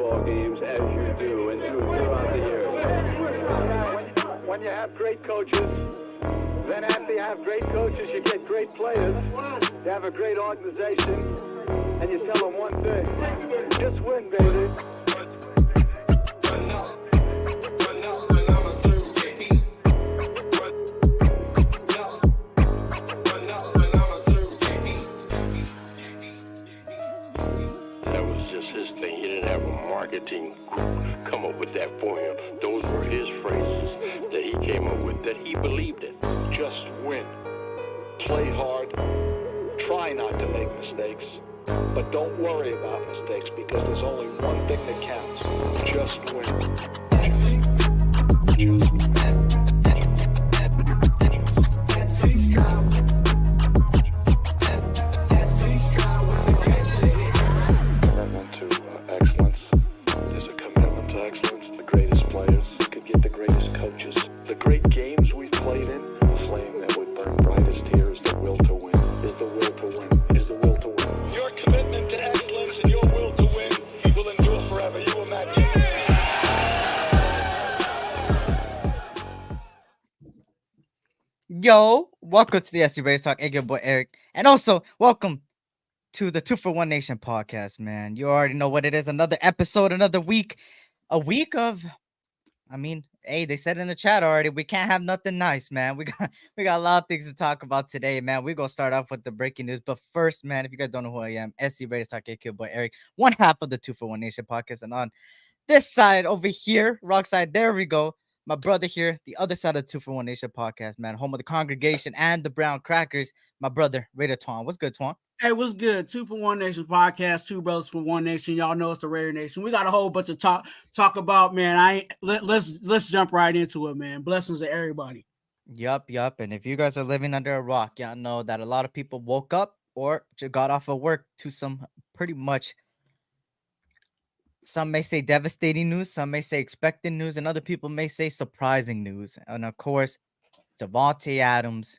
football games as you do and do throughout the years. When you have great coaches, then after you have great coaches, you get great players. You have a great organization, and you tell them one thing: just win, baby. Marketing come up with that for him. Those were his phrases that he came up with, that he believed in. Just win. Play hard. Try not to make mistakes. But don't worry about mistakes, because there's only one thing that counts. Just win. Just win. Yo, welcome to the SC Raiders Talk. Hey, your boy Eric, and also welcome to the 2-for-1 Nation podcast. Man, you already know what it is. Another episode, another week, a week of. Hey, they said in the chat already. We can't have nothing nice, man. We got a lot of things to talk about today, man. We're gonna start off with the breaking news, but first, man, if you guys don't know who I am, SC Raiders Talk. Hey, your boy Eric, one half of the 2-for-1 Nation podcast, and on this side over here, rock side, there we go. My brother here, the other side of the 2-for-1 Nation podcast, man, home of the congregation and the Brown Crackers, my brother, Raider Twan. What's good, Twan? Hey, what's good? 2-for-1 Nation podcast, two brothers from one nation. Y'all know it's the Raider Nation. We got a whole bunch of talk about, man. Let's jump right into it, man. Blessings to everybody. Yup. And if you guys are living under a rock, y'all know that a lot of people woke up or got off of work to some pretty much, some may say devastating news, some may say expected news, and other people may say surprising news. And of course, Davante Adams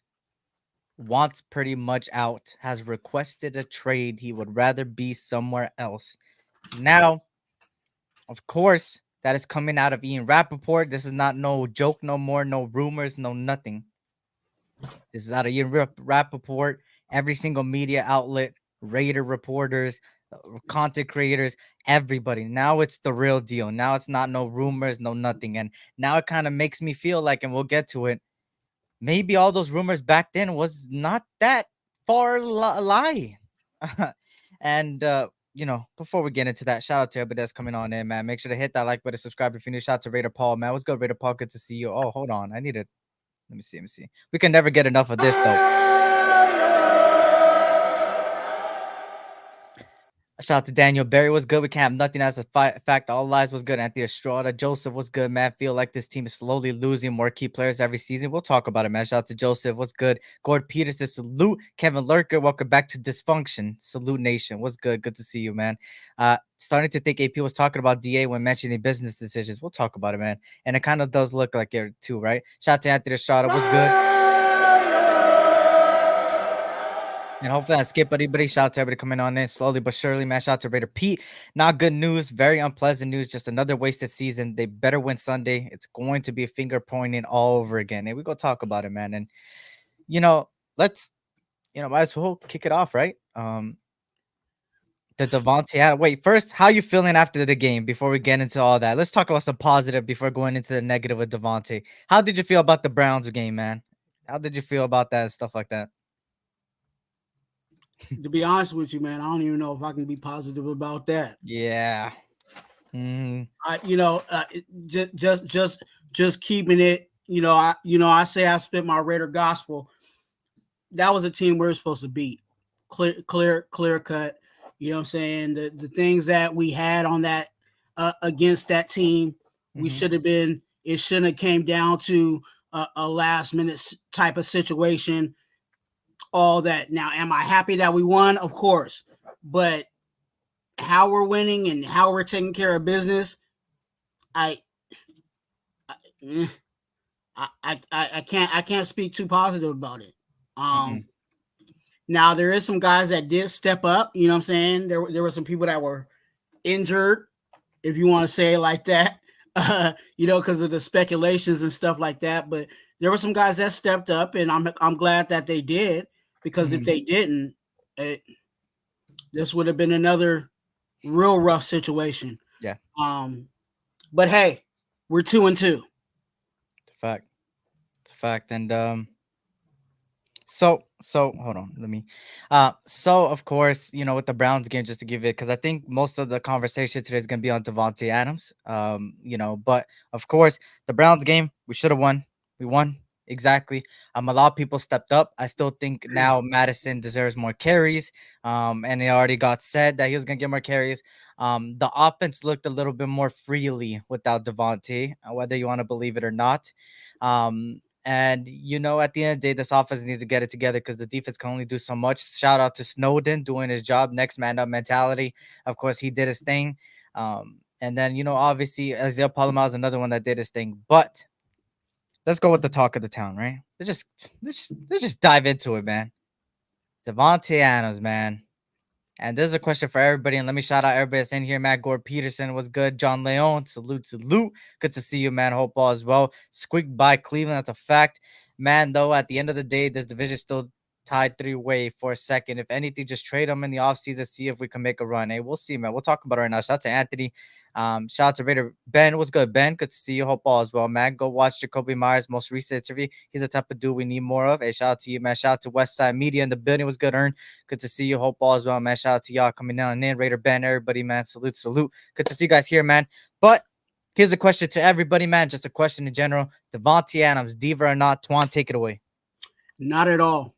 wants pretty much out, has requested a trade. He would rather be somewhere else. Now, of course, that is coming out of Ian Rappaport. This is not no joke no more, no rumors, no nothing. This is out of Ian Rappaport. Every single media outlet, Raider reporters, content creators, everybody. Now it's the real deal. Now it's not no rumors, no nothing. And now it kind of makes me feel like, and we'll get to it, maybe all those rumors back then was not that far a lie. And before we get into that, shout out to everybody that's coming on in, man. Make sure to hit that like button, subscribe if you're new. Shout out to Raider Paul, man. What's good, Raider Paul? Good to see you. Oh, hold on. Let me see. We can never get enough of this, though. Shout out to Daniel Berry. Was good. We can't have nothing as a fact. All lies was good. Anthony Estrada. Joseph was good, man. Feel like this team is slowly losing more key players every season. We'll talk about it, man. Shout out to Joseph. What's good? Gord Peterson. Salute. Kevin Lurker. Welcome back to Dysfunction. Salute Nation. What's good? Good to see you, man. Starting to think AP was talking about DA when mentioning business decisions. We'll talk about it, man. And it kind of does look like it too, right? Shout out to Anthony Estrada. What's good? And hopefully I skip anybody. Shout out to everybody coming on in slowly but surely, man. Shout out to Raider Pete. Not good news. Very unpleasant news. Just another wasted season. They better win Sunday. It's going to be a finger pointing all over again. And we go talk about it, man. And, let's, might as well kick it off, right? The Davante Adams. Wait, first, how you feeling after the game before we get into all that? Let's talk about some positive before going into the negative with Davante. How did you feel about the Browns game, man? How did you feel about that and stuff like that? To be honest with you, man, I don't even know if I can be positive about that. Yeah. Just keeping it. I say I spit my Raider gospel. That was a team we were supposed to beat. Clear cut. You know what I'm saying? The things that we had on that against that team, we should have been. It shouldn't have came down to a last minute type of situation. All that. Now, am I happy that we won? Of course, but how we're winning and how we're taking care of business, I can't speak too positive about it. Now there is some guys that did step up. You know what I'm saying? There were some people that were injured. if you want to say it like that, because of the speculations and stuff like that. But there were some guys that stepped up, and I'm glad that they did, because if they didn't, this would have been another real rough situation. Yeah. But hey, we're 2-2. It's a fact. It's a fact. And so hold on, let me so of course, with the Browns game, just to give it, because I think most of the conversation today is gonna be on Davante Adams. But of course, the Browns game, we should have won. We won. Exactly. A lot of people stepped up. I still think now Madison deserves more carries. And it already got said that he was gonna get more carries. The offense looked a little bit more freely without Davante, whether you want to believe it or not. And at the end of the day, this offense needs to get it together, because the defense can only do so much. Shout out to Snowden doing his job, next man up mentality. Of course, he did his thing. And then, obviously, Isaiah Palomar is another one that did his thing. But let's go with the talk of the town, right? Let's just dive into it, man. Davante Adams, man. And this is a question for everybody. And let me shout out everybody that's in here. Matt Gore Peterson was good. John Leon, salute. Good to see you, man. Hope all as well. Squeaked by Cleveland. That's a fact. Man, though, at the end of the day, this division still tied 3-way for a second. If anything, just trade them in the offseason, see if we can make a run. Hey, we'll see, man. We'll talk about it right now. Shout out to Anthony. Shout out to Raider Ben. What's good, Ben? Good to see you. Hope all as well, man. Go watch Jacoby Myers' most recent interview. He's the type of dude we need more of. Hey, shout out to you, man. Shout out to Westside Media in the building. Was good, Earn. Good to see you. Hope all as well, man. Shout out to y'all coming down and in. Raider Ben, everybody, man. Salute. Good to see you guys here, man. But here's a question to everybody, man. Just a question in general. Davante Adams, diva or not? Twan, take it away. Not at all.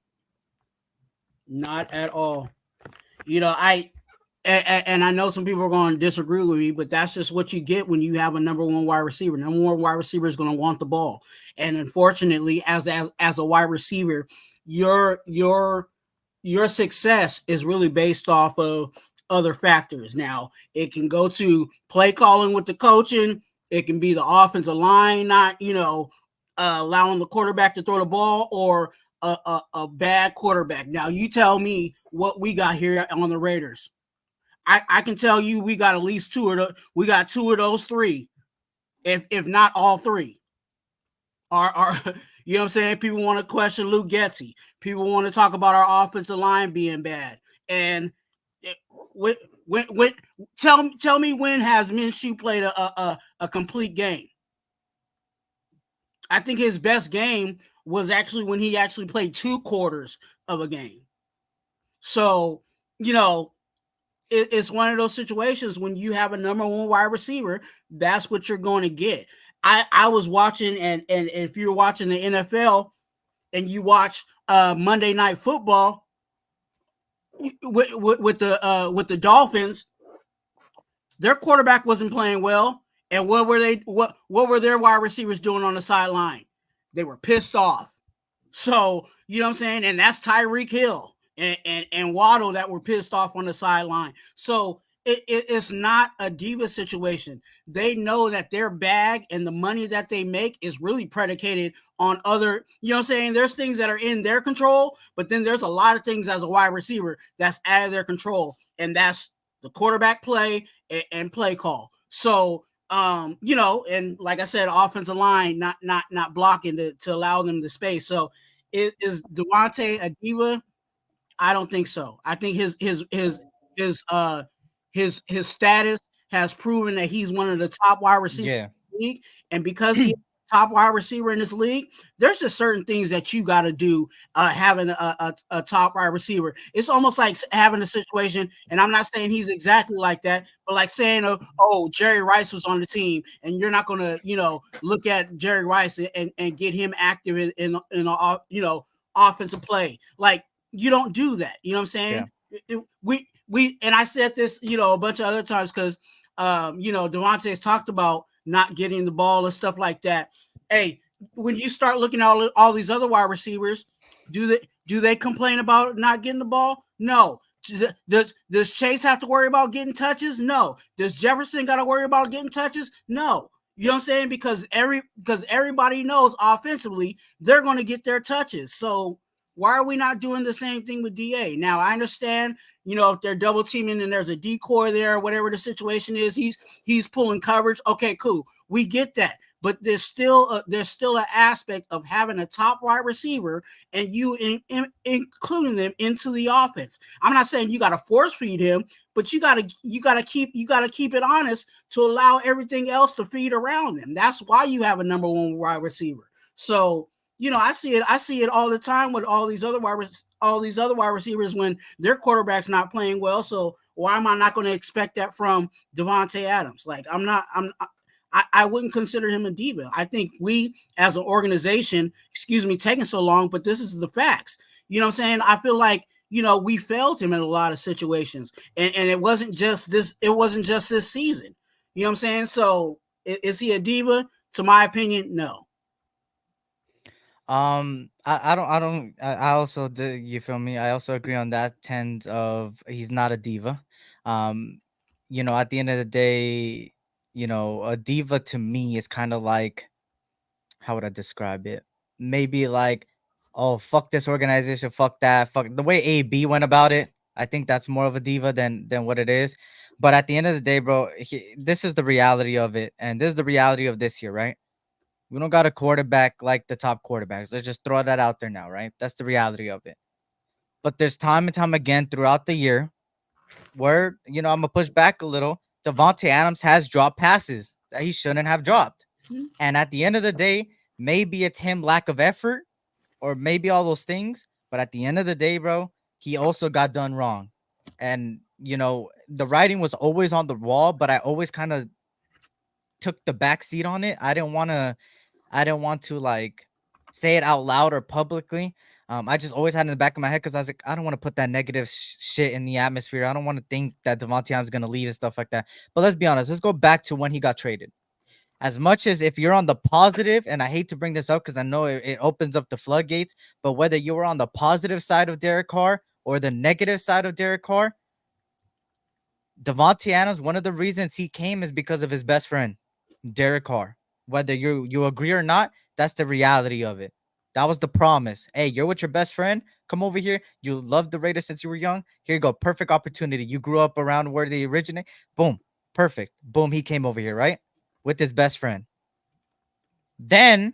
Not at all. And I know some people are going to disagree with me, but that's just what you get when you have a number one wide receiver. Number one wide receiver is going to want the ball. And unfortunately, as a wide receiver, your success is really based off of other factors. Now, it can go to play calling with the coaching. It can be the offensive line not, allowing the quarterback to throw the ball, or a bad quarterback. Now, you tell me what we got here on the Raiders. I can tell you we got at least two of those three, if not all three. Are you know what I'm saying? People want to question Luke Getsy. People want to talk about our offensive line being bad. And tell me when has Minshew played a complete game? I think his best game was actually when he actually played 2 quarters of a game. So, it's one of those situations when you have a number one wide receiver, that's what you're going to get. I was watching, and if you're watching the NFL and you watch Monday Night Football with the Dolphins, their quarterback wasn't playing well. And what were their wide receivers doing on the sideline? They were pissed off. So, you know what I'm saying? And that's Tyreek Hill and Waddle that were pissed off on the sideline. So it's not a diva situation. They know that their bag and the money that they make is really predicated on other, you know what I'm saying? There's things that are in their control, but then there's a lot of things as a wide receiver that's out of their control. And that's the quarterback play and play call. So, and like I said, offensive line not blocking to allow them the space. So is Davante a diva? I don't think so. I think his status has proven that he's one of the top wide receivers in the league. And because he's top wide receiver in this league, there's just certain things that you got to do having a top wide receiver. It's almost like having a situation, and I'm not saying he's exactly like that, but like saying, oh, Jerry Rice was on the team, and you're not going to, look at Jerry Rice and get him active in offensive play. Like, you don't do that. You know what I'm saying? Yeah. We and I said this, a bunch of other times because, Davante's talked about not getting the ball and stuff like that. Hey, when you start looking at all these other wide receivers, do they complain about not getting the ball? No. Does Chase have to worry about getting touches? No. Does Jefferson got to worry about getting touches? No. You know what I'm saying? Because everybody knows offensively they're going to get their touches. So, Why are we not doing the same thing with DA? Now I understand, if they're double teaming and there's a decoy there, whatever the situation is, he's pulling coverage. Okay, cool, we get that. But there's still an aspect of having a top wide receiver and you including them into the offense. I'm not saying you got to force feed him, but you gotta keep it honest to allow everything else to feed around him. That's why you have a number one wide receiver. So I see it all the time with all these other wide receivers when their quarterback's not playing well. So why am I not going to expect that from Davante Adams? Like I wouldn't consider him a diva. I think we as an organization, excuse me, taking so long, but this is the facts. You know what I'm saying? I feel like we failed him in a lot of situations, and it wasn't just this. It wasn't just this season. You know what I'm saying? So is he a diva? To my opinion, no. I also did, you feel me? I also agree on that tend of he's not a diva. Um, at the end of the day, a diva to me is kind of like, how would I describe it? Maybe like, oh, fuck this organization, fuck that, fuck the way AB went about it. I think that's more of a diva than what it is. But at the end of the day, bro, this is the reality of it, and this is the reality of this year, right? We don't got a quarterback like the top quarterbacks. Let's just throw that out there now, right? That's the reality of it. But there's time and time again throughout the year where, I'm going to push back a little. Davante Adams has dropped passes that he shouldn't have dropped. Mhm. And at the end of the day, maybe it's him lack of effort or maybe all those things. But at the end of the day, bro, he also got done wrong. And, the writing was always on the wall, but I always kind of took the back seat on it. I didn't want to like say it out loud or publicly. I just always had in the back of my head because I was like, I don't want to put that negative shit in the atmosphere. I don't want to think that Devontae Adams is gonna leave and stuff like that. But let's be honest. Let's go back to when he got traded. As much as if you're on the positive, and I hate to bring this up because I know it opens up the floodgates, but whether you were on the positive side of Derek Carr or the negative side of Derek Carr, Devontae Adams, one of the reasons he came is because of his best friend, Derek Carr. Whether you agree or not, that's the reality of it. That was the promise. Hey, you're with your best friend. Come over here. You loved the Raiders since you were young. Here you go. Perfect opportunity. You grew up around where they originate. Boom. Perfect. Boom. He came over here, right? With his best friend. Then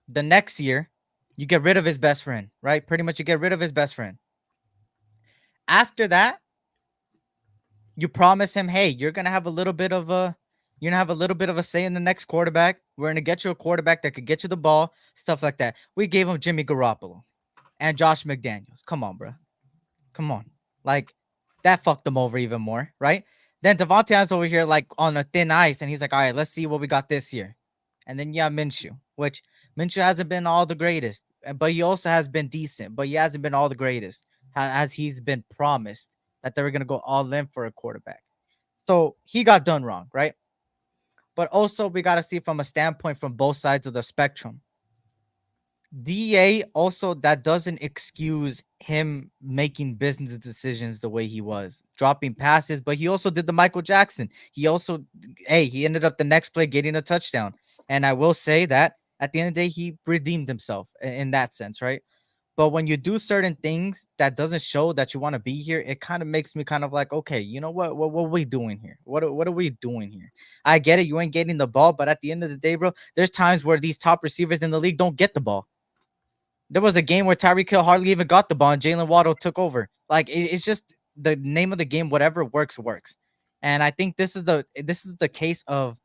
the next year, you get rid of his best friend, right? Pretty much you get rid of his best friend. After that, you promise him, hey, you're gonna have a little bit of a say in the next quarterback. We're gonna get you a quarterback that could get you the ball, stuff like that. We gave him Jimmy Garoppolo and Josh McDaniels. Come on, bro. Come on. Like that fucked him over even more, right? Then Devontae Adams over here like on a thin ice, and he's like, all right, let's see what we got this year. And then Minshew, which Minshew hasn't been all the greatest, but he also has been decent, but he hasn't been all the greatest as he's been promised that they were gonna go all in for a quarterback. So he got done wrong, right? But also we got to see from a standpoint from both sides of the spectrum. DA also that doesn't excuse him making business decisions the way he was, dropping passes, but he also did the Michael Jackson. He ended up the next play getting a touchdown. And I will say that at the end of the day, he redeemed himself in that sense, right? But when you do certain things that doesn't show that you want to be here, it kind of makes me kind of like, okay, you know what? What are we doing here? What are we doing here? I get it, you ain't getting the ball, but at the end of the day, bro, there's times where these top receivers in the league don't get the ball. There was a game where Tyreek Hill hardly even got the ball, and Jalen Waddle took over. Like it's just the name of the game. Whatever works, works. And I think this is the case of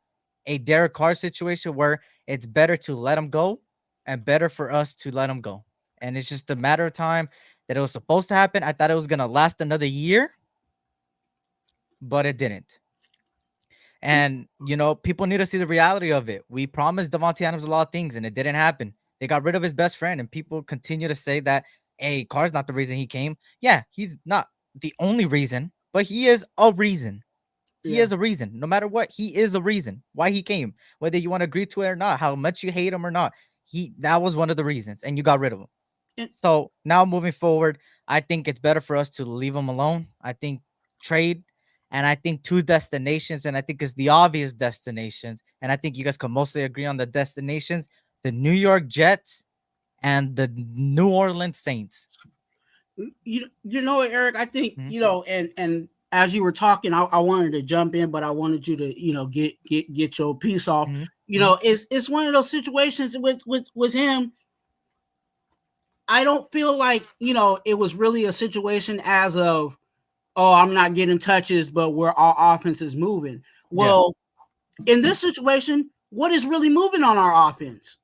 a Derek Carr situation where it's better to let him go, and better for us to let him go. And it's just a matter of time that it was supposed to happen. I thought it was gonna last another year, but it didn't. And people need to see the reality of it. We promised Davante Adams a lot of things, and it didn't happen. They got rid of his best friend, and people continue to say that, hey, Carr's not the reason he came. Yeah, he's not the only reason, but he is a reason. He Yeah. is a reason. No matter what, he is a reason why he came. Whether you want to agree to it or not, how much you hate him or not, that was one of the reasons, and you got rid of him. And So now moving forward, I think it's better for us to leave him alone. I think trade, and I think two destinations, and I think it's the obvious destinations, and I think you guys can mostly agree on the destinations: the New York Jets and the New Orleans Saints. You know what, Eric? I think Mhm. and as you were talking, I wanted to jump in, but I wanted you to get your piece off. Mhm. It's one of those situations with him. I don't feel like it was really a situation as of, oh, I'm not getting touches, but where our offense is moving. Yeah. Well, in this situation, what is really moving on our offense?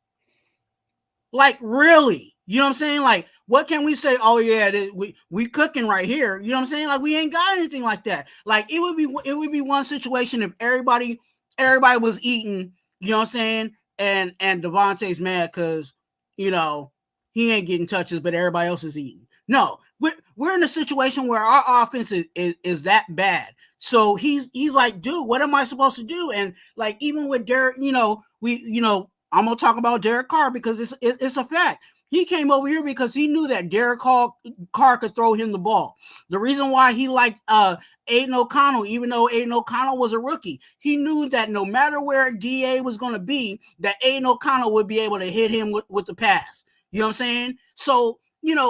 Like, really? You know what I'm saying? Like, what can we say? Oh yeah, we cooking right here. You know what I'm saying? Like, we ain't got anything like that. Like, it would be one situation if everybody was eating. You know what I'm saying? And Davante's mad because he ain't getting touches, but everybody else is eating. No, we're in a situation where our offense is that bad. So he's like, dude, what am I supposed to do? And like, even with Derek, I'm gonna talk about Derek Carr because it's a fact. He came over here because he knew that Derek Carr could throw him the ball. The reason why he liked Aiden O'Connell, even though Aiden O'Connell was a rookie, he knew that no matter where DA was going to be, that Aiden O'Connell would be able to hit him with the pass. You know what I'm saying? So,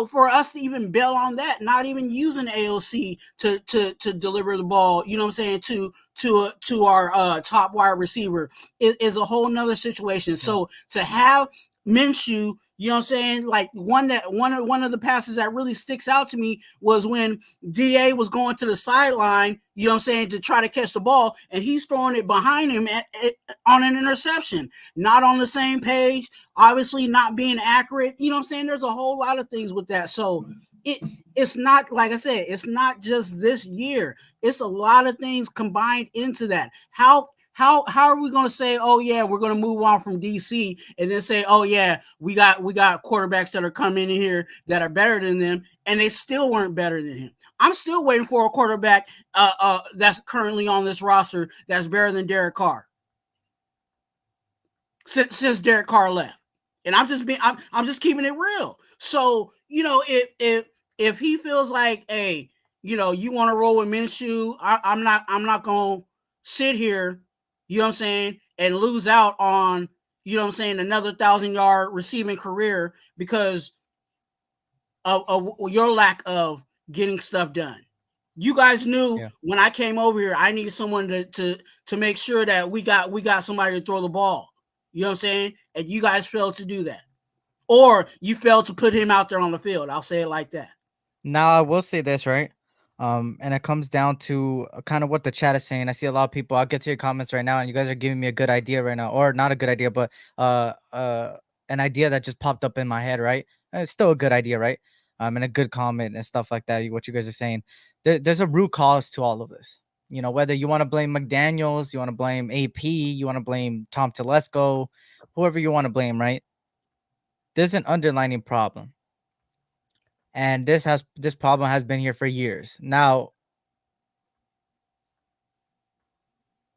for us to even bail on that, not even using AOC to deliver the ball, you know what I'm saying, to our top wide receiver is a whole nother situation. Yeah. So to have Minshew, you know what I'm saying, like one of the passes that really sticks out to me was when DA was going to the sideline, you know what I'm saying, to try to catch the ball, and he's throwing it behind him on an interception. Not on the same page, obviously not being accurate. You know what I'm saying? There's a whole lot of things with that. So it's not, like I said, it's not just this year. It's a lot of things combined into that. How are we going to say, oh yeah, we're going to move on from DC, and then say, oh yeah, we got quarterbacks that are coming in here that are better than them, and they still weren't better than him. I'm still waiting for a quarterback that's currently on this roster that's better than Derek Carr since Derek Carr left. And I'm just keeping it real. So, if he feels like, hey, you want to roll with Minshew, I'm not gonna sit here, you know what I'm saying, and lose out on, you know what I'm saying, another 1,000-yard receiving career because of your lack of getting stuff done. You guys knew Yeah. when I came over here, I need someone to make sure that we got somebody to throw the ball. You know what I'm saying? And you guys failed to do that. Or you failed to put him out there on the field. I'll say it like that. Now I will say this, right? And it comes down to kind of what the chat is saying. I see a lot of people. I'll get to your comments right now, and you guys are giving me a good idea right now, or not a good idea, but an idea that just popped up in my head, right? It's still a good idea, right? And a good comment and stuff like that. What you guys are saying. There's a root cause to all of this. Whether you want to blame McDaniels, you want to blame AP, you want to blame Tom Telesco, whoever you want to blame, right? There's an underlying problem, and this problem has been here for years now.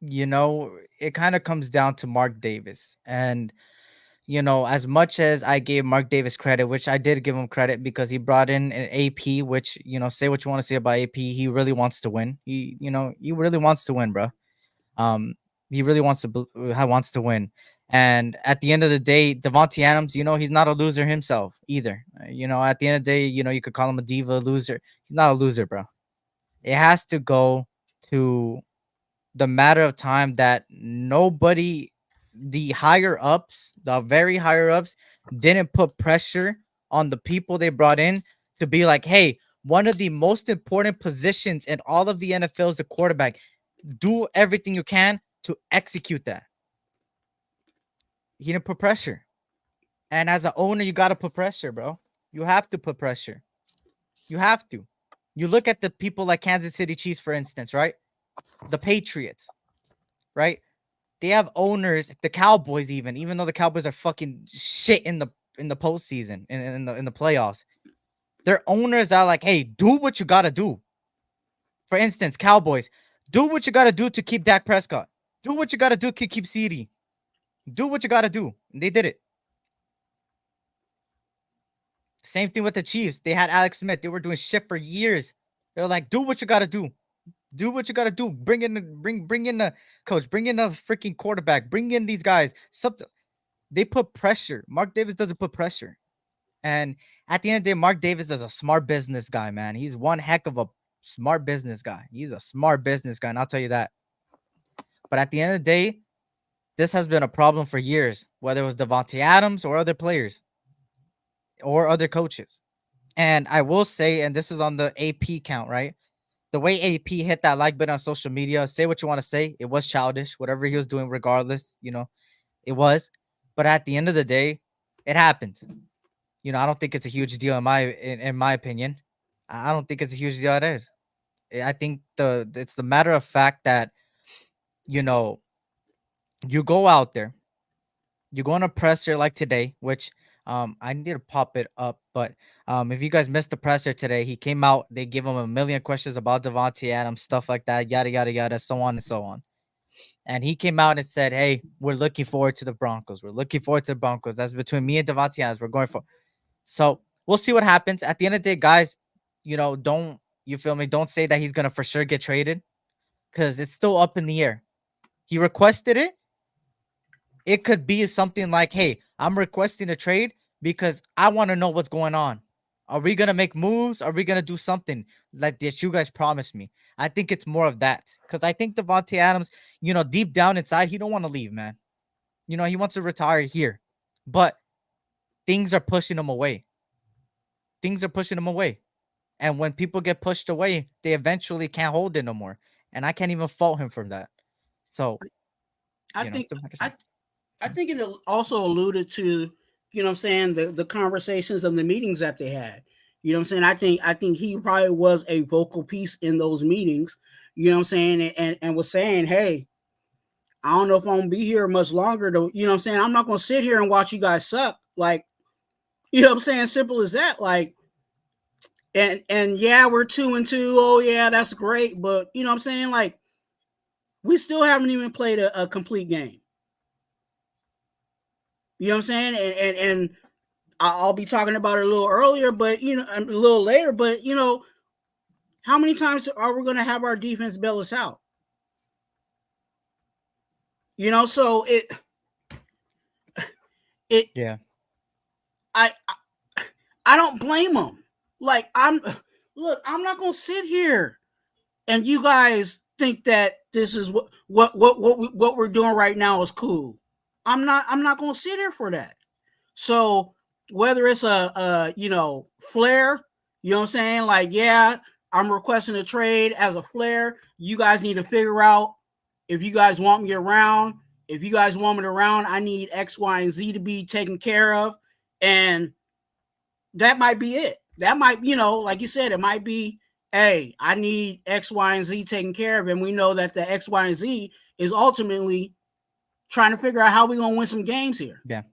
It kind of comes down to Mark Davis. And as much as I gave Mark Davis credit, which I did give him credit because he brought in an AP, which, say what you want to say about AP, he really wants to win. He really wants to win, bro. He really wants to win. And at the end of the day, Davante Adams, he's not a loser himself either. At the end of the day, you could call him a diva, loser. He's not a loser, bro. It has to go to the matter of time that nobody, the higher ups, the very higher ups, didn't put pressure on the people they brought in to be like, hey, one of the most important positions in all of the NFL is the quarterback. Do everything you can to execute that. He didn't put pressure. And as an owner, you got to put pressure, bro. You have to put pressure. You have to. You look at the people like Kansas City Chiefs, for instance, right? The Patriots, right? They have owners, the Cowboys, even though the Cowboys are fucking shit in the postseason, in the playoffs. Their owners are like, hey, do what you gotta do. For instance, Cowboys, do what you gotta do to keep Dak Prescott. Do what you gotta do to keep CD. Do what you gotta do. And they did it. Same thing with the Chiefs. They had Alex Smith. They were doing shit for years. They're like, do what you gotta do. Do what you gotta do. Bring in the coach. Bring in a freaking quarterback. Bring in these guys. Something. They put pressure. Mark Davis doesn't put pressure. And at the end of the day, Mark Davis is a smart business guy, man. He's one heck of a smart business guy. He's a smart business guy, and I'll tell you that. But at the end of the day, this has been a problem for years, whether it was Davante Adams or other players or other coaches. And I will say, and this is on the AP count, right? The way AP hit that like button on social media, say what you want to say, it was childish. Whatever he was doing, regardless, it was. But at the end of the day, it happened. I don't think it's a huge deal in my opinion. I don't think it's a huge deal. It is. I think it's the matter of fact that you know you go out there, you go on a presser like today, which I need to pop it up, but if you guys missed the presser today, he came out. They gave him a million questions about Davante Adams, stuff like that, yada yada yada, so on and so on. And he came out and said, "Hey, we're looking forward to the Broncos. We're looking forward to the Broncos. That's between me and Davante Adams. We're going for." So we'll see what happens. At the end of the day, guys, don't you feel me? Don't say that he's gonna for sure get traded because it's still up in the air. He requested it. It could be something like, "Hey, I'm requesting a trade because I want to know what's going on. Are we gonna make moves? Are we gonna do something like this you guys promised me?" I think it's more of that because I think Davante Adams, deep down inside, he don't want to leave, man. He wants to retire here, but things are pushing him away. Things are pushing him away. And when people get pushed away, they eventually can't hold it no more. And I can't even fault him for that. So, I think I think it also alluded to, what I'm saying, the conversations and the meetings that they had. You know what I'm saying? I think he probably was a vocal piece in those meetings, what I'm saying, and was saying, "Hey, I don't know if I'm gonna be here much longer to, what I'm saying, I'm not gonna sit here and watch you guys suck." Like, what I'm saying? Simple as that. Like, and yeah, we're 2-2. Oh yeah, that's great. But what I'm saying? Like, we still haven't even played a complete game. You know what I'm saying? And I'll be talking about it a little earlier, but a little later. But how many times are we going to have our defense bail us out? So yeah. I don't blame them. Like, I'm not going to sit here and you guys think that this is what we're doing right now is cool. I'm not going to sit here for that. So whether it's a flair, what I'm saying? Like, yeah, I'm requesting a trade as a flair. You guys need to figure out if you guys want me around. If you guys want me around, I need X, Y, and Z to be taken care of. And that might be it. That might, like you said, it might be, hey, I need X, Y, and Z taken care of. And we know that the X, Y, and Z is ultimately trying to figure out how we're going to win some games here. Yeah.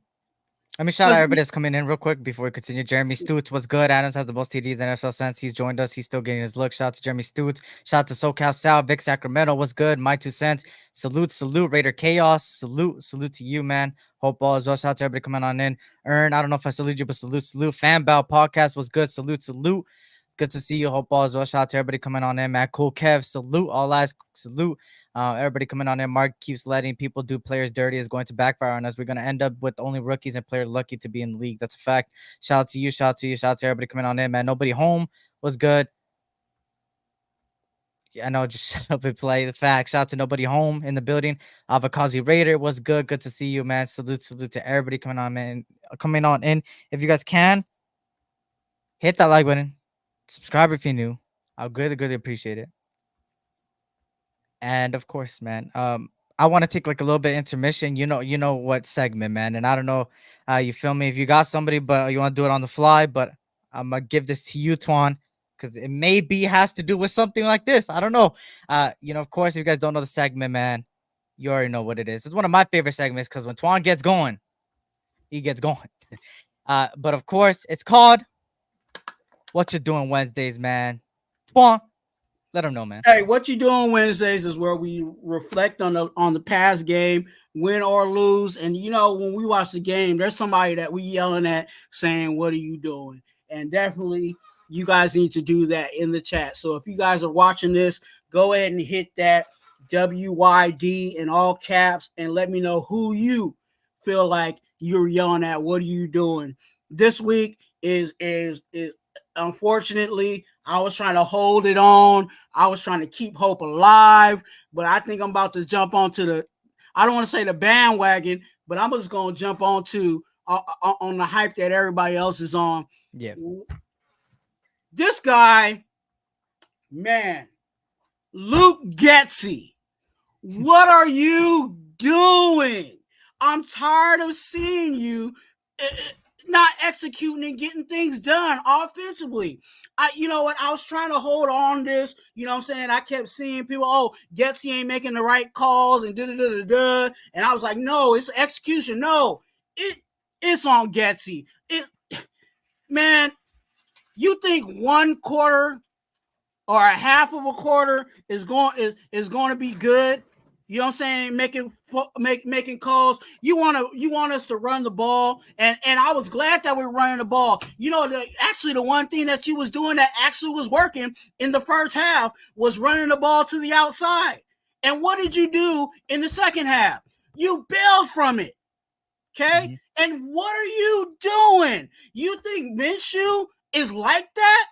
Let me shout out everybody that's coming in real quick before we continue. Jeremy Stoots was good. Adams has the most TDs in NFL since he's joined us. He's still getting his look. Shout out to Jeremy Stoots. Shout out to SoCal Sal. Vic Sacramento was good. My 2 cents. Salute. Raider Chaos. Salute to you, man. Hope all is well. Shout out to everybody coming on in. Earn, I don't know if I salute you, but salute. Fanbow podcast was good. Salute. Good to see you. Hope all is well. Shout out to everybody coming on in, man. Cool Kev. Salute. All eyes. Salute. Everybody coming on in. Mark keeps letting people do players dirty is going to backfire on us. We're going to end up with only rookies and players lucky to be in the league. That's a fact. Shout out to you. Shout out to everybody coming on in, man. Nobody home was good. Yeah, I know. Just shut up and play the fact. Shout out to nobody home in the building. Avakazi Raider was good. Good to see you, man. Salute to everybody coming on in. If you guys can, hit that like button. Subscribe if you're new. I'll greatly appreciate it. And of course, man, I want to take like a little bit intermission. You know what segment, man. And I don't know, you feel me? If you got somebody, but you want to do it on the fly, but I'm gonna give this to you, Twan, because it has to do with something like this. I don't know. Of course, if you guys don't know the segment, man, you already know what it is. It's one of my favorite segments because when Twan gets going, he gets going. But of course, it's called What You Doing Wednesdays, man. Twan, let them know, man. Hey, What You Doing Wednesdays is where we reflect on the past game, win or lose. And when we watch the game, there's somebody that we yelling at saying, "What are you doing?" And definitely you guys need to do that in the chat. So if you guys are watching this, go ahead and hit that WYD in all caps and let me know who you feel like you're yelling at. What are you doing? This week, is unfortunately I was trying to hold it on. I was trying to keep hope alive, but I think I'm about to jump onto the I don't want to say the bandwagon, but I'm just going to jump onto on the hype that everybody else is on. Yeah. This guy, man, Luke Getsy, what are you doing? I'm tired of seeing you not executing and getting things done offensively. You know what? I was trying to hold on this. You know what I'm saying? I kept seeing people, oh, Getsy ain't making the right calls and da. And I was like, no, it's execution. No, it's on Getsy. Man, you think one quarter or a half of a quarter is going to be good? You know what I'm saying? Making calls. You want us to run the ball, and I was glad that we were running the ball. You know, the one thing that you was doing that actually was working in the first half was running the ball to the outside. And what did you do in the second half? You bailed from it. Okay? Mm-hmm. And what are you doing? You think Minshew is like that?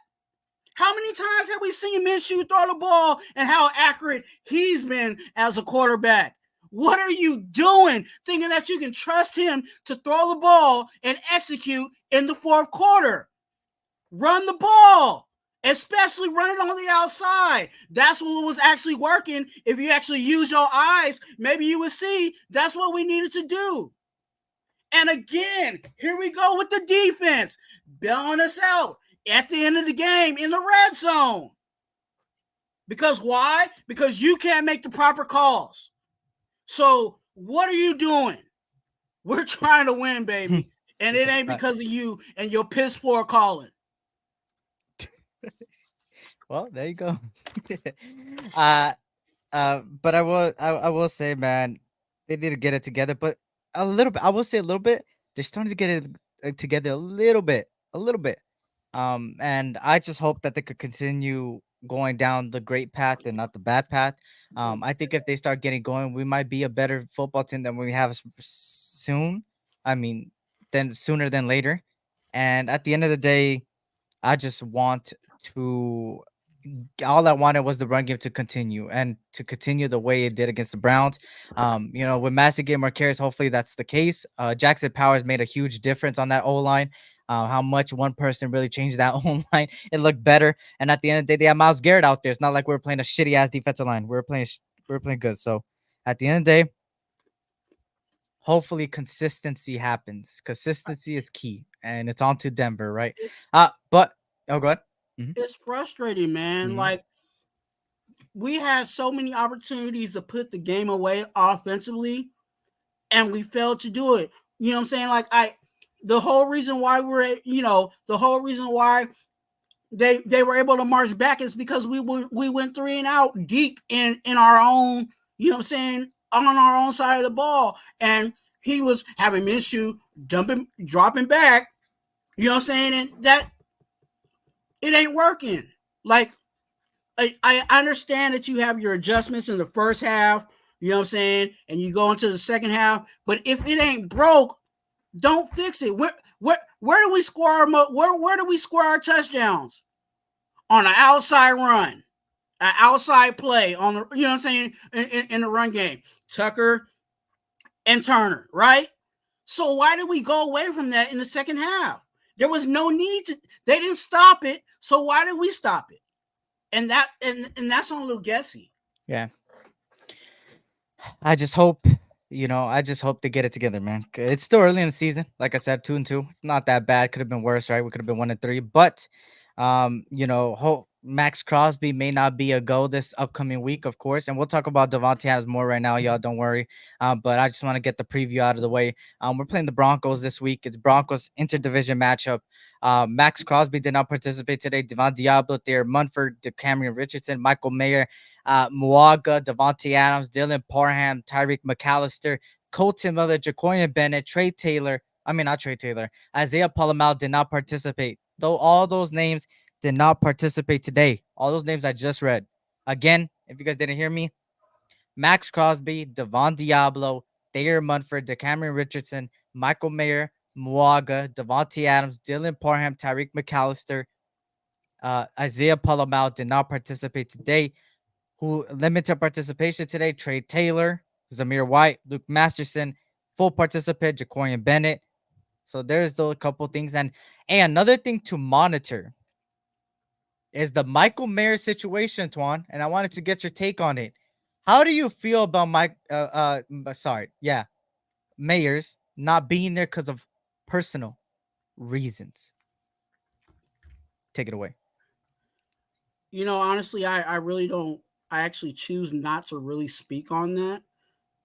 How many times have we seen Minshew throw the ball and how accurate he's been as a quarterback? What are you doing thinking that you can trust him to throw the ball and execute in the fourth quarter? Run the ball, especially running on the outside. That's what was actually working. If you actually use your eyes, maybe you would see that's what we needed to do. And again, here we go with the defense, bailing us out at the end of the game in the red zone. Because why? Because you can't make the proper calls. So what are you doing? We're trying to win, baby. And it ain't because of you and your piss poor calling. Well, there you go. But I will say, man, they need to get it together. But a little bit, I will say a little bit. They're starting to get it together a little bit. And I just hope that they could continue going down the great path and not the bad path. I think if they start getting going, we might be a better football team than we have soon. I mean, then sooner than later. And at the end of the day, I just want to. All I wanted was the run game to continue and to continue the way it did against the Browns. With Massey getting more carries, hopefully that's the case. Jackson Powers made a huge difference on that O line. How much one person really changed that O line. It looked better. And at the end of the day, they had Myles Garrett out there. It's not like we were playing a shitty ass defensive line. We were playing good. So at the end of the day, hopefully consistency happens. Consistency is key, and it's on to Denver, right? But go ahead. Mm-hmm. It's frustrating, man. Mm-hmm. Like, we had so many opportunities to put the game away offensively, and we failed to do it. You know what I'm saying? Like, the whole reason why they were able to march back is because we went 3 and out deep in our own, you know what I'm saying, on our own side of the ball. And he was having Minshew dropping back, you know what I'm saying? And that it ain't working. Like, I understand that you have your adjustments in the first half, you know what I'm saying, and you go into the second half. But if it ain't broke, don't fix it. Where do we score where do we score our touchdowns? On an outside run, an outside play on the, you know what I'm saying, in the run game. Tucker and Turner, right? So why did we go away from that in the second half? There was no need to. They didn't stop it, so why did we stop it? And that's on Luke Getsy. Yeah. I just hope they get it together, man. It's still early in the season. Like I said, 2-2. It's not that bad. Could have been worse, right? We could have been 1-3. But Max Crosby may not be a go this upcoming week, of course. And we'll talk about Davante Adams more right now, y'all. Don't worry. But I just want to get the preview out of the way. We're playing the Broncos this week. It's Broncos interdivision matchup. Max Crosby did not participate today. Devon Diablo, Thayer Munford, Cameron Richardson, Michael Mayer, Muaga, Davante Adams, Dylan Parham, Tyreek McAllister, Colton Miller, Jaquorian Bennett, Isaiah Palamal did not participate. Though all those names did not participate today. All those names I just read. Again, if you guys didn't hear me, Max Crosby, Devon Diablo, Thayer Munford, Cameron Richardson, Michael Mayer, Muaga, Davante Adams, Dylan Parham, Tyreek McAllister, Isaiah Palamau did not participate today. Who limited participation today? Trey Taylor, Zamir White, Luke Masterson, full participant, Jacorian Bennett. So there's those couple things. And another thing to monitor is the Michael Mayer situation, Twan. And I wanted to get your take on it. How do you feel about Mayer's not being there because of personal reasons? Take it away. Honestly, I really don't. I actually choose not to really speak on that.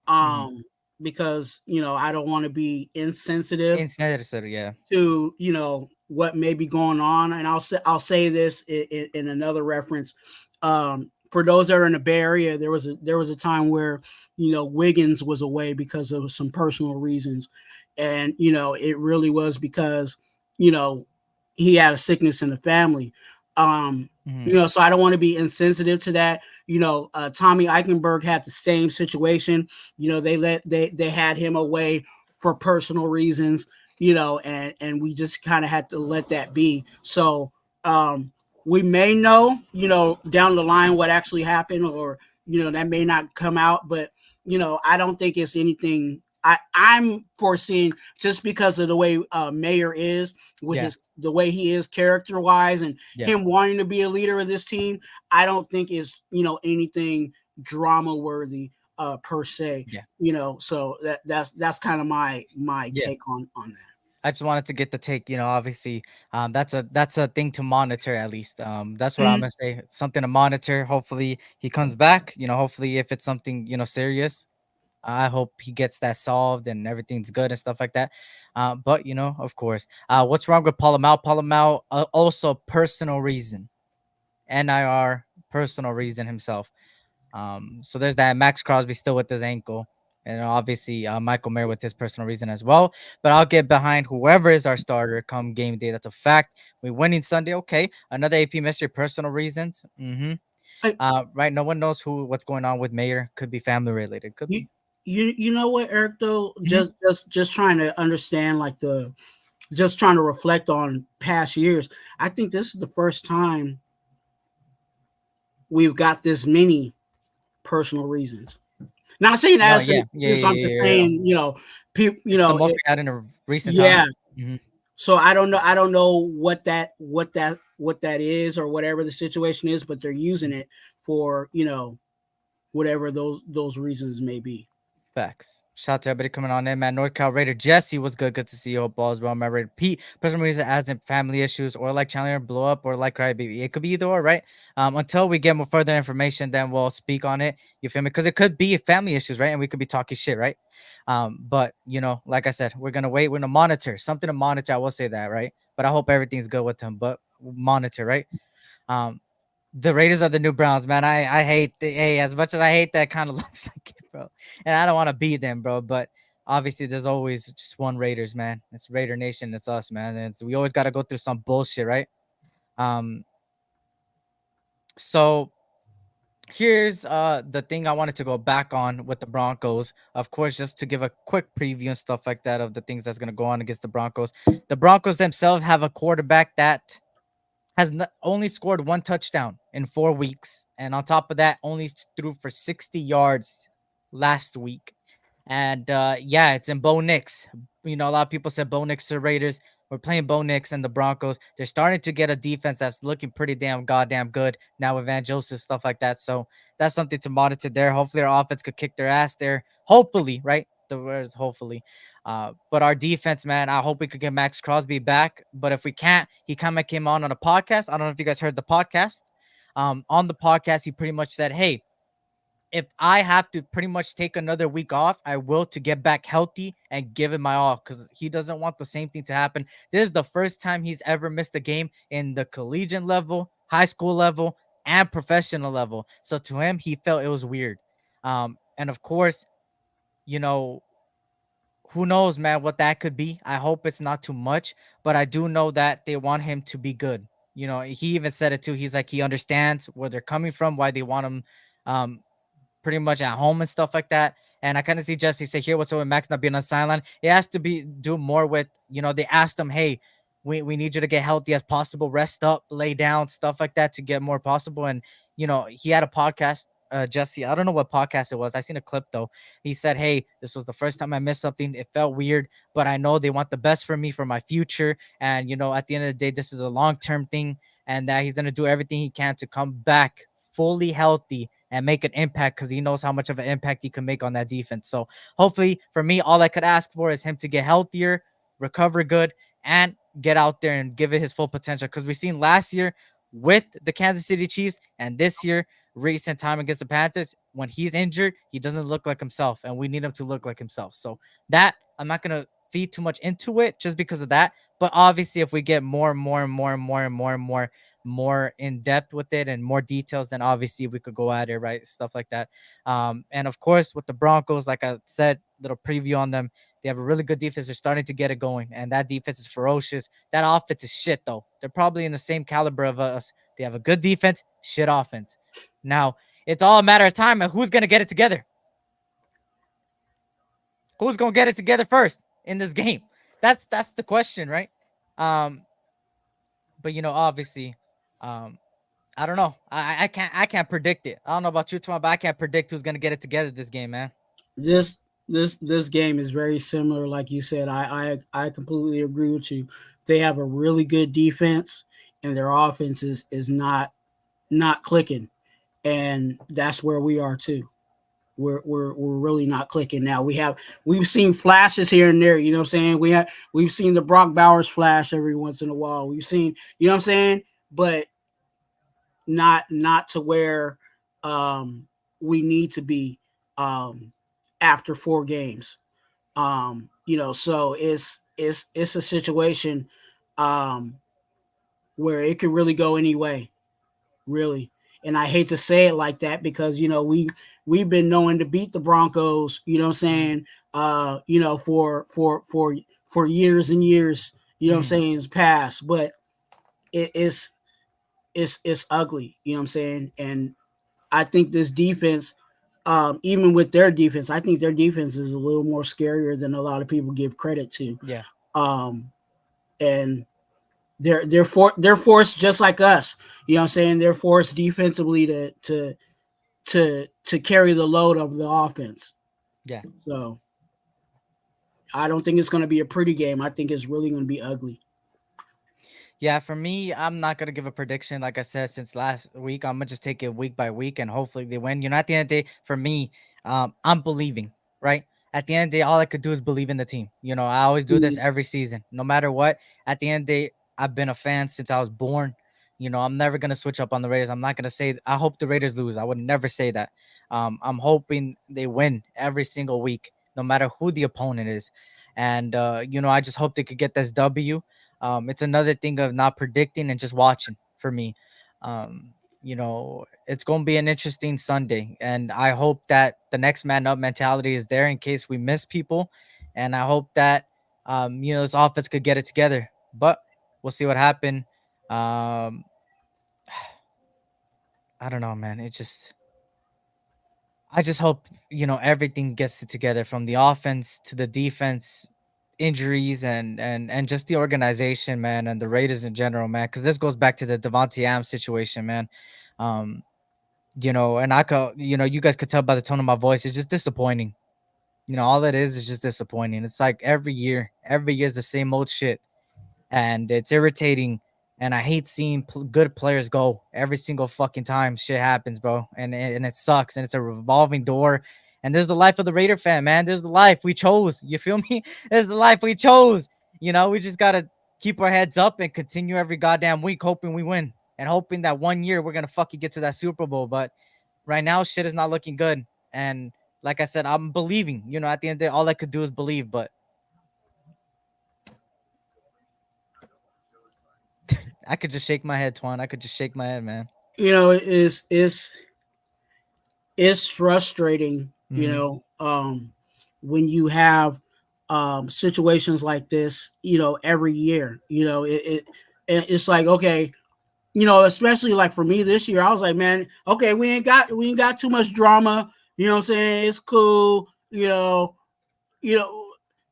Mhm. Because I don't want to be insensitive Instead, yeah. to what may be going on, and I'll say this in another reference. For those that are in the Bay Area, there was a time where Wiggins was away because of some personal reasons, and it really was because you know he had a sickness in the family. Mhm. So I don't want to be insensitive to that. Tommy Eichenberg had the same situation. They had him away for personal reasons, and we just kind of had to let that be. So we may know, down the line what actually happened, or that may not come out, but I don't think it's anything. I'm foreseeing, just because of the way Mayer is, with Yeah. the way he is character wise, and Yeah. him wanting to be a leader of this team. I don't think it's anything drama worthy per se. Yeah. So that's kind of my Yeah. take on that. I just wanted to get the take, obviously, that's a thing to monitor at least. That's what I'm Mhm. gonna say. Something to monitor. Hopefully he comes back. Hopefully if it's something, serious, I hope he gets that solved and everything's good and stuff like that. But of course, what's wrong with Palamau? Palamau, also personal reason, NIR, personal reason himself. So there's that. Max Crosby still with his ankle, and obviously Michael Mayer with his personal reason as well. But I'll get behind whoever is our starter come game day. That's a fact. We winning Sunday. Okay, another AP mystery. Personal reasons. I, Right. No one knows what's going on with Mayer. Could be family related. Could you be. you know what, Eric? Though, Mhm. just trying to understand, like, just trying to reflect on past years. I think this is the first time we've got this many personal reasons. Not saying that No. as an Yeah. Yeah. excuse. Yeah. I'm just Yeah. Yeah. saying, people. It's the most we had in a recent time. Yeah. Mhm. So I don't know. I don't know what that is, or whatever the situation is, but they're using it for whatever those reasons may be. Facts. Shout out to everybody coming on in, man. North Cal Raider Jesse was good. Good to see you. Hope all is well. My Raider Pete, personal reason as in family issues, or like Chandler blow up, or like Crybaby. It could be either or, right? Until we get more further information, then we'll speak on it. You feel me? Because it could be family issues, right? And we could be talking shit, right? But like I said, we're gonna wait. We're gonna monitor something to monitor. I will say that, right? But I hope everything's good with him. But monitor, right? Um, the Raiders are the new Browns, man. I hate hey, as much as I hate that kind of looks like it, bro. And I don't want to beat them, bro. But obviously, there's always just one Raiders, man. It's Raider Nation. It's us, man. And we always got to go through some bullshit, right? Um. So here's the thing I wanted to go back on with the Broncos. Of course, just to give a quick preview and stuff like that of the things that's gonna go on against the Broncos. The Broncos themselves have a quarterback that has only scored one touchdown in 4 weeks. And on top of that, only threw for 60 yards last week. And yeah, it's in Bo Nix. A lot of people said Bo Nix to the Raiders. We're playing Bo Nix and the Broncos. They're starting to get a defense that's looking pretty damn goddamn good now with Van Joseph, stuff like that. So that's something to monitor there. Hopefully our offense could kick their ass there. Hopefully, right? The word is hopefully. But our defense, man, I hope we could get Max Crosby back. But if we can't, he kind of came on a podcast. I don't know if you guys heard the podcast. On the podcast, he pretty much said, hey, if I have to pretty much take another week off, I will, to get back healthy and give it my all, because he doesn't want the same thing to happen. This is the first time he's ever missed a game in the collegiate level, high school level, and professional level. So to him, he felt it was weird. And of course, you know, who knows, man, what that could be. I hope it's not too much, but I do know that they want him to be good. He even said it too. He's like, he understands where they're coming from, why they want him, um, pretty much at home and stuff like that. And I kind of see Jesse say here, what's up with Max not being on the sideline? It has to be do more with, they asked him, hey, we need you to get healthy as possible, rest up, lay down, stuff like that to get more possible. And, he had a podcast, Jesse. I don't know what podcast it was. I seen a clip though. He said, hey, this was the first time I missed something. It felt weird, but I know they want the best for me for my future. And, at the end of the day, this is a long-term thing, and that he's going to do everything he can to come back fully healthy and make an impact, because he knows how much of an impact he can make on that defense. So hopefully for me, all I could ask for is him to get healthier, recover good, and get out there and give it his full potential. Because we've seen last year with the Kansas City Chiefs and this year, recent time against the Panthers, when he's injured, he doesn't look like himself, and we need him to look like himself. So that, I'm not going to feed too much into it just because of that. But obviously, if we get more in depth with it and more details, then obviously we could go at it, right? Stuff like that. And of course, with the Broncos, like I said, little preview on them. They have a really good defense. They're starting to get it going, and that defense is ferocious. That offense is shit, though. They're probably in the same caliber of us. They have a good defense, shit offense. Now, it's all a matter of time of who's going to get it together. Who's going to get it together first in this game? That's the question, right? But obviously, I don't know. I can't predict it. I don't know about you, Twan, but I can't predict who's going to get it together this game, man. This game is very similar, like you said. I completely agree with you. They have a really good defense, and their offense is not clicking, and that's where we are too. We're really not clicking now. We've seen flashes here and there. You know what I'm saying? We've seen the Brock Bowers flash every once in a while. We've seen, you know what I'm saying, but not to where we need to be after 4 games. So it's a situation where it could really go any way, really. And I hate to say it like that because we've been knowing to beat the Broncos, you know what I'm saying, for years and years, you know what I'm saying, is past, but it's ugly, you know what I'm saying? And I think this defense, even with their defense, I think their defense is a little more scarier than a lot of people give credit to. Yeah. And they're forced just like us. You know what I'm saying? They're forced defensively to carry the load of the offense. Yeah. So I don't think it's going to be a pretty game. I think it's really going to be ugly. Yeah, for me, I'm not going to give a prediction. Like I said, since last week, I'm going to just take it week by week, and hopefully they win. At the end of the day, for me, I'm believing, right? At the end of the day, all I could do is believe in the team. I always do this every season, no matter what. At the end of the day, I've been a fan since I was born. I'm never going to switch up on the Raiders. I'm not going to say, I hope the Raiders lose. I would never say that. I'm hoping they win every single week, no matter who the opponent is. And, I just hope they could get this W. It's another thing of not predicting and just watching for me. It's going to be an interesting Sunday, and I hope that the next man up mentality is there in case we miss people. And I hope that, this offense could get it together, but we'll see what happens. I don't know, man. I just hope, everything gets it together, from the offense to the defense, injuries, and just the organization, man, and the Raiders in general, man. Because this goes back to the Davante Adams situation, man. And I could, you guys could tell by the tone of my voice, it's just disappointing. All it is just disappointing. It's like every year is the same old shit, and it's irritating. And I hate seeing good players go every single fucking time shit happens, bro. And it sucks. And it's a revolving door. And this is the life of the Raider fan, man. This is the life we chose. You feel me? This is the life we chose. We just got to keep our heads up and continue every goddamn week hoping we win. And hoping that one year we're going to fucking get to that Super Bowl. But right now, shit is not looking good. And like I said, I'm believing. At the end of the day, all I could do is believe. But I could just shake my head, Twan. I could just shake my head, man. It's frustrating, when you have situations like this, every year. It's like, okay, especially like for me this year, I was like, man, okay, we ain't got too much drama. You know what I'm saying? It's cool. You know,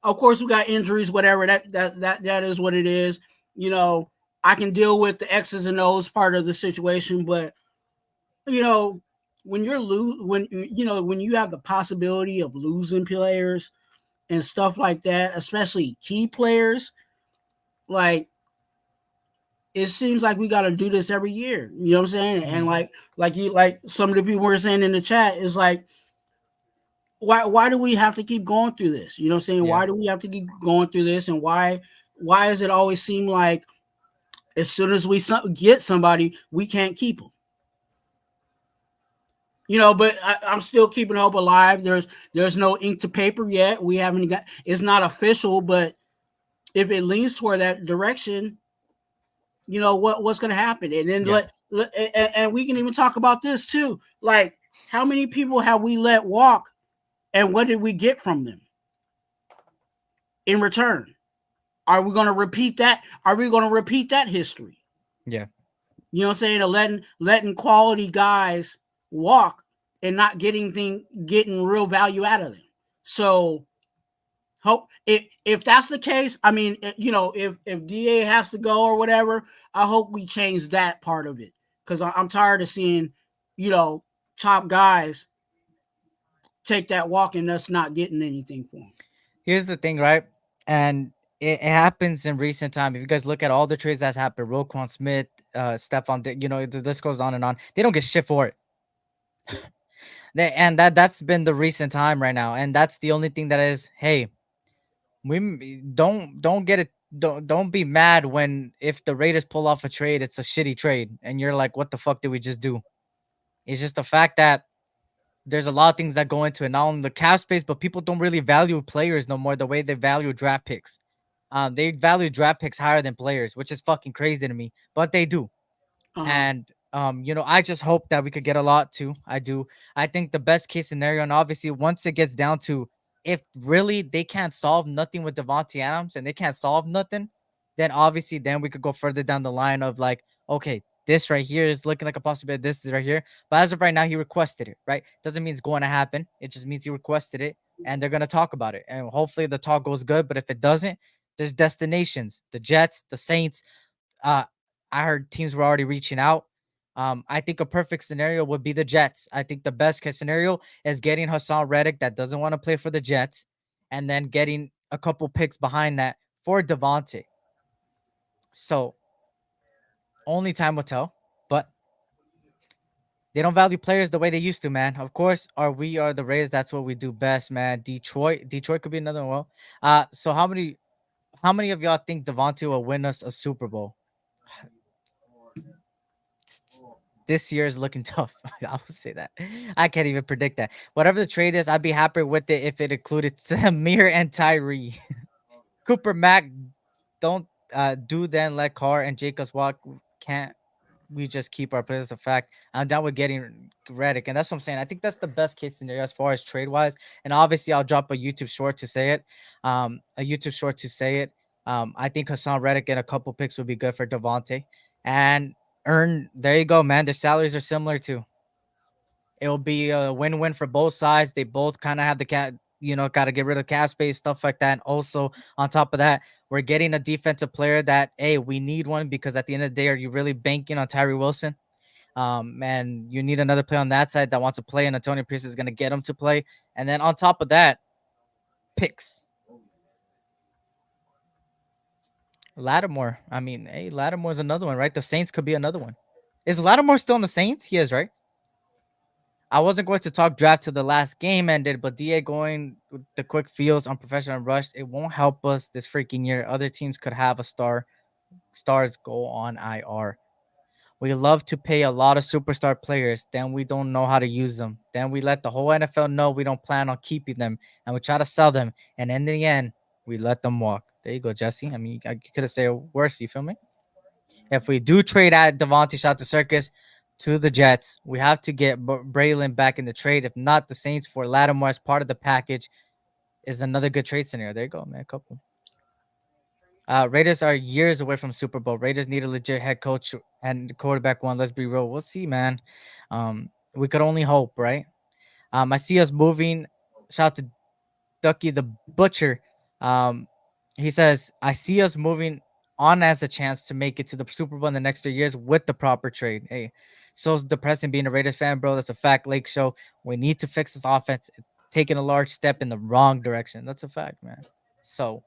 of course we got injuries, whatever. That is what it is. You know, I can deal with the X's and O's part of the situation, but you know, when you're when you have the possibility of losing players and stuff like that, especially key players, like it seems like we got to do this every year. You know what I'm saying? And like some of the people were saying in the chat is like, why do we have to keep going through this? You know what I'm saying? Yeah. Why do we have to keep going through this? And why does it always seem like as soon as we get somebody, we can't keep them? But I'm still keeping hope alive. There's no ink to paper yet. We haven't got. It's not official, but if it leans toward that direction, what's going to happen. And then Yeah. and we can even talk about this too. Like, how many people have we let walk, and what did we get from them in return? Are we going to repeat that? Are we going to repeat that history? Yeah. You know what I'm saying? Of letting quality guys walk and not getting real value out of them. So hope if that's the case, I mean, if DA has to go or whatever, I hope we change that part of it, because I'm tired of seeing, top guys take that walk and us not getting anything for them. Here's the thing, right? And it happens in recent time. If you guys look at all the trades that's happened, Roquan Smith, Stephon, the list goes on and on. They don't get shit for it. And that's been the recent time right now. And that's the only thing that is, hey, don't get it. Don't be mad when if the Raiders pull off a trade, it's a shitty trade, and you're like, what the fuck did we just do? It's just the fact that there's a lot of things that go into it, not only the cap space, but people don't really value players no more the way they value draft picks. They value draft picks higher than players, which is fucking crazy to me, but they do. Uh-huh. And I just hope that we could get a lot too. I do. I think the best case scenario, and obviously once it gets down to if really they can't solve nothing with Davante Adams and they can't solve nothing, then obviously then we could go further down the line of like, okay, this right here is looking like a possibility. This is right here. But as of right now, he requested it, right? Doesn't mean it's going to happen. It just means he requested it and they're going to talk about it. And hopefully the talk goes good. But if it doesn't, there's destinations, the Jets, the Saints, uh, I heard teams were already reaching out. I think a perfect scenario would be the Jets. I think the best case scenario is getting Hassan Reddick that doesn't want to play for the Jets, and then getting a couple picks behind that for Davante. So only time will tell, but they don't value players the way they used to, man. Of course, we are the Rays. That's what we do best, man. Detroit could be another one. Well, so how many of y'all think Davante will win us a Super Bowl? This year is looking tough. I will say that. I can't even predict that. Whatever the trade is, I'd be happy with it if it included Samir and Tyree. Cooper Mack, don't do then let Carr and Jacobs walk. Can't we just keep our players? A fact. I'm down with getting Reddick, and that's what I'm saying. I think that's the best case scenario as far as trade wise. And obviously, I'll drop a YouTube short to say it. I think Hassan Reddick and a couple picks would be good for Davante. And there you go, man. Their salaries are similar too. It'll be a win-win for both sides. They both kind of have the got to get rid of cap space, stuff like that. And also, on top of that, we're getting a defensive player that, hey, we need one because at the end of the day, are you really banking on Tyree Wilson? And you need another player on that side that wants to play, and Antonio Pierce is going to get him to play. And then on top of that, picks. Lattimore. I mean, hey, Lattimore's another one, right? The Saints could be another one. Is Lattimore still in the Saints? He is, right? I wasn't going to talk draft till the last game ended, but DA going with the quick fields on professional rush, it won't help us this freaking year. Other teams could have stars go on IR. We love to pay a lot of superstar players, then we don't know how to use them. Then we let the whole NFL know we don't plan on keeping them, and we try to sell them, and in the end, we let them walk. There you go, Jesse. I mean, you could have said it worse. You feel me? If we do trade at Davante Shot to Circus to the Jets, we have to get Braylon back in the trade. If not, the Saints for Lattimore as part of the package is another good trade scenario. There you go, man. Couple. Raiders are years away from Super Bowl. Raiders need a legit head coach and quarterback one. Let's be real. We'll see, man. We could only hope, right? I see us moving. Shout out to Ducky the Butcher. Um, he says, I see us moving on as a chance to make it to the Super Bowl in the next 3 years with the proper trade. Hey, so depressing being a Raiders fan, bro. That's a fact. Lake Show. We need to fix this offense. It's taking a large step in the wrong direction. That's a fact, man. So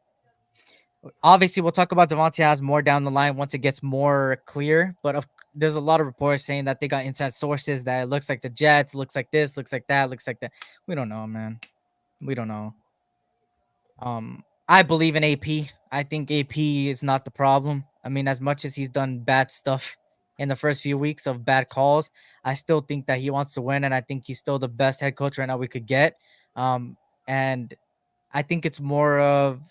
obviously, we'll talk about Davante Adams more down the line once it gets more clear. But there's a lot of reports saying that they got inside sources that it looks like the Jets, looks like this, looks like that, looks like that. We don't know, man. We don't know. I believe in AP. I think AP is not the problem. I mean, as much as he's done bad stuff in the first few weeks of bad calls, I still think that he wants to win, and I think he's still the best head coach right now we could get. And I think it's more of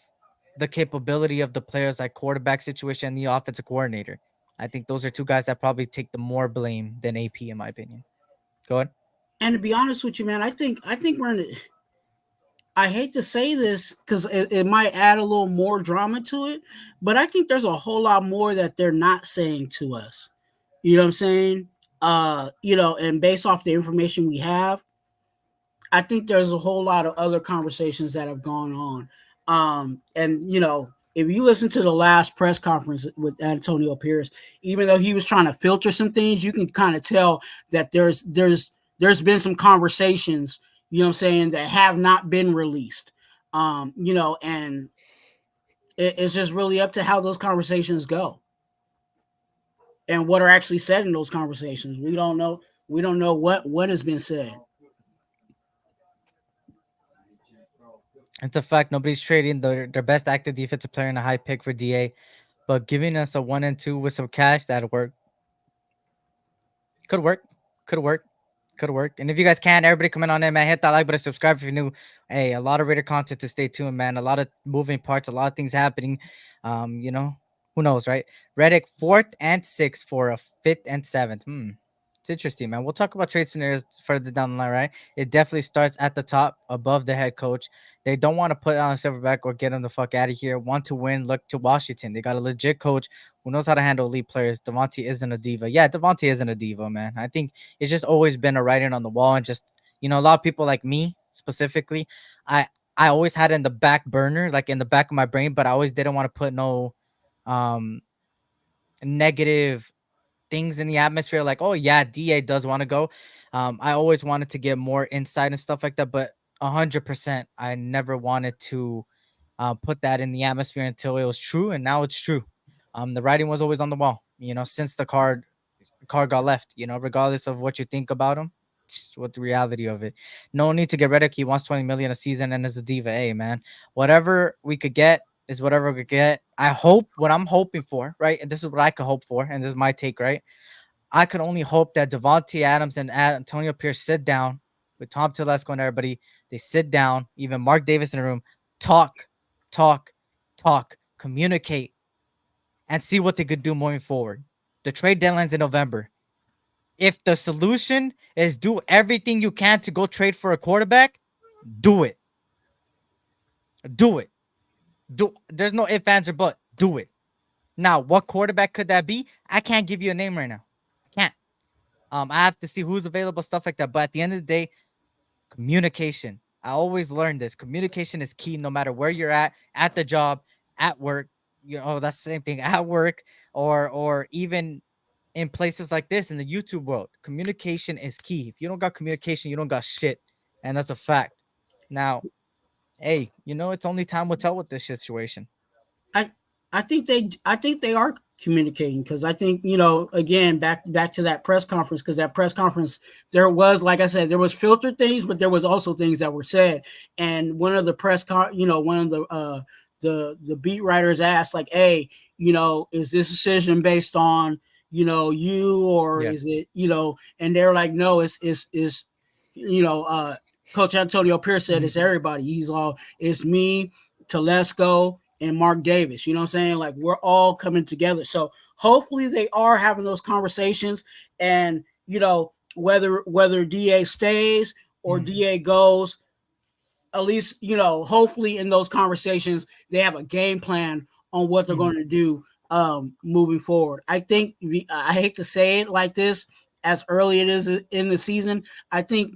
the capability of the players, like quarterback situation and the offensive coordinator. I think those are two guys that probably take the more blame than AP, in my opinion. Go ahead. And to be honest with you, man, I think we're in. I hate to say this because it might add a little more drama to it, but I think there's a whole lot more that they're not saying to us. You know what I'm saying? And based off the information we have, I think there's a whole lot of other conversations that have gone on. And if you listen to the last press conference with Antonio Pierce, even though he was trying to filter some things, you can kind of tell that there's been some conversations, you know what I'm saying, that have not been released. And it's just really up to how those conversations go and what are actually said in those conversations. We don't know. We don't know what has been said. It's a fact. Nobody's trading their best active defensive player in a high pick for DA, but giving us a 1 and 2 with some cash that'd work. Could work. Could work. Could work. And if you guys can, everybody comment on it, man. Hit that like button, subscribe if you're new. Hey, a lot of Raider content to stay tuned, man. A lot of moving parts, a lot of things happening. You know, who knows, right? Reddick 4th and 6th for a 5th and 7th. It's interesting, man. We'll talk about trade scenarios further down the line, right? It definitely starts at the top, above the head coach. They don't want to put on a silverback or get him the fuck out of here. Want to win? Look to Washington. They got a legit coach who knows how to handle elite players. Davante isn't a diva. Yeah, Davante isn't a diva, man. I think it's just always been a writing on the wall, and just a lot of people like me specifically, I always had it in the back burner, like in the back of my brain, but I always didn't want to put no um negative things in the atmosphere, like, oh yeah, DA does want to go. I always wanted to get more insight and stuff like that, but 100% I never wanted to put that in the atmosphere until it was true, and now it's true. The writing was always on the wall, since the card got left, regardless of what you think about him. It's just what the reality of it. No need to get rid of. He wants 20 million a season and is a diva. Hey, man, whatever we could get is whatever we could get. I hope what I'm hoping for, right? And this is what I could hope for, and this is my take, right? I could only hope that Davante Adams and Antonio Pierce sit down with Tom Telesco and everybody. They sit down, even Mark Davis in the room, talk, talk, talk, communicate, and see what they could do moving forward. The trade deadline's in November. If the solution is do everything you can to go trade for a quarterback, do it. Do it. There's no ifs, ands, or but. Do it. Now, what quarterback could that be? I can't give you a name right now. I can't. I have to see who's available, stuff like that. But at the end of the day, communication. I always learned this. Communication is key no matter where you're at the job, at work. That's the same thing, at work, or even in places like this in the YouTube world. Communication is key. If you don't got communication, you don't got shit. And that's a fact. Now, hey, it's only time will tell with this situation. I think they are communicating, because I think, again, back to that press conference, because that press conference, there was, like I said, there was filtered things, but there was also things that were said. And one of the one of the beat writers asked, like, hey, is this decision based on you, or is it, and they're like, no, it's Coach Antonio Pierce said it's everybody. He's all, it's me, Telesco, and Mark Davis. You know what I'm saying? Like, we're all coming together. So hopefully they are having those conversations, and whether DA stays or DA goes, at least, hopefully in those conversations they have a game plan on what they're going to do moving forward. I think I hate to say it like this, as early it is in the season, I think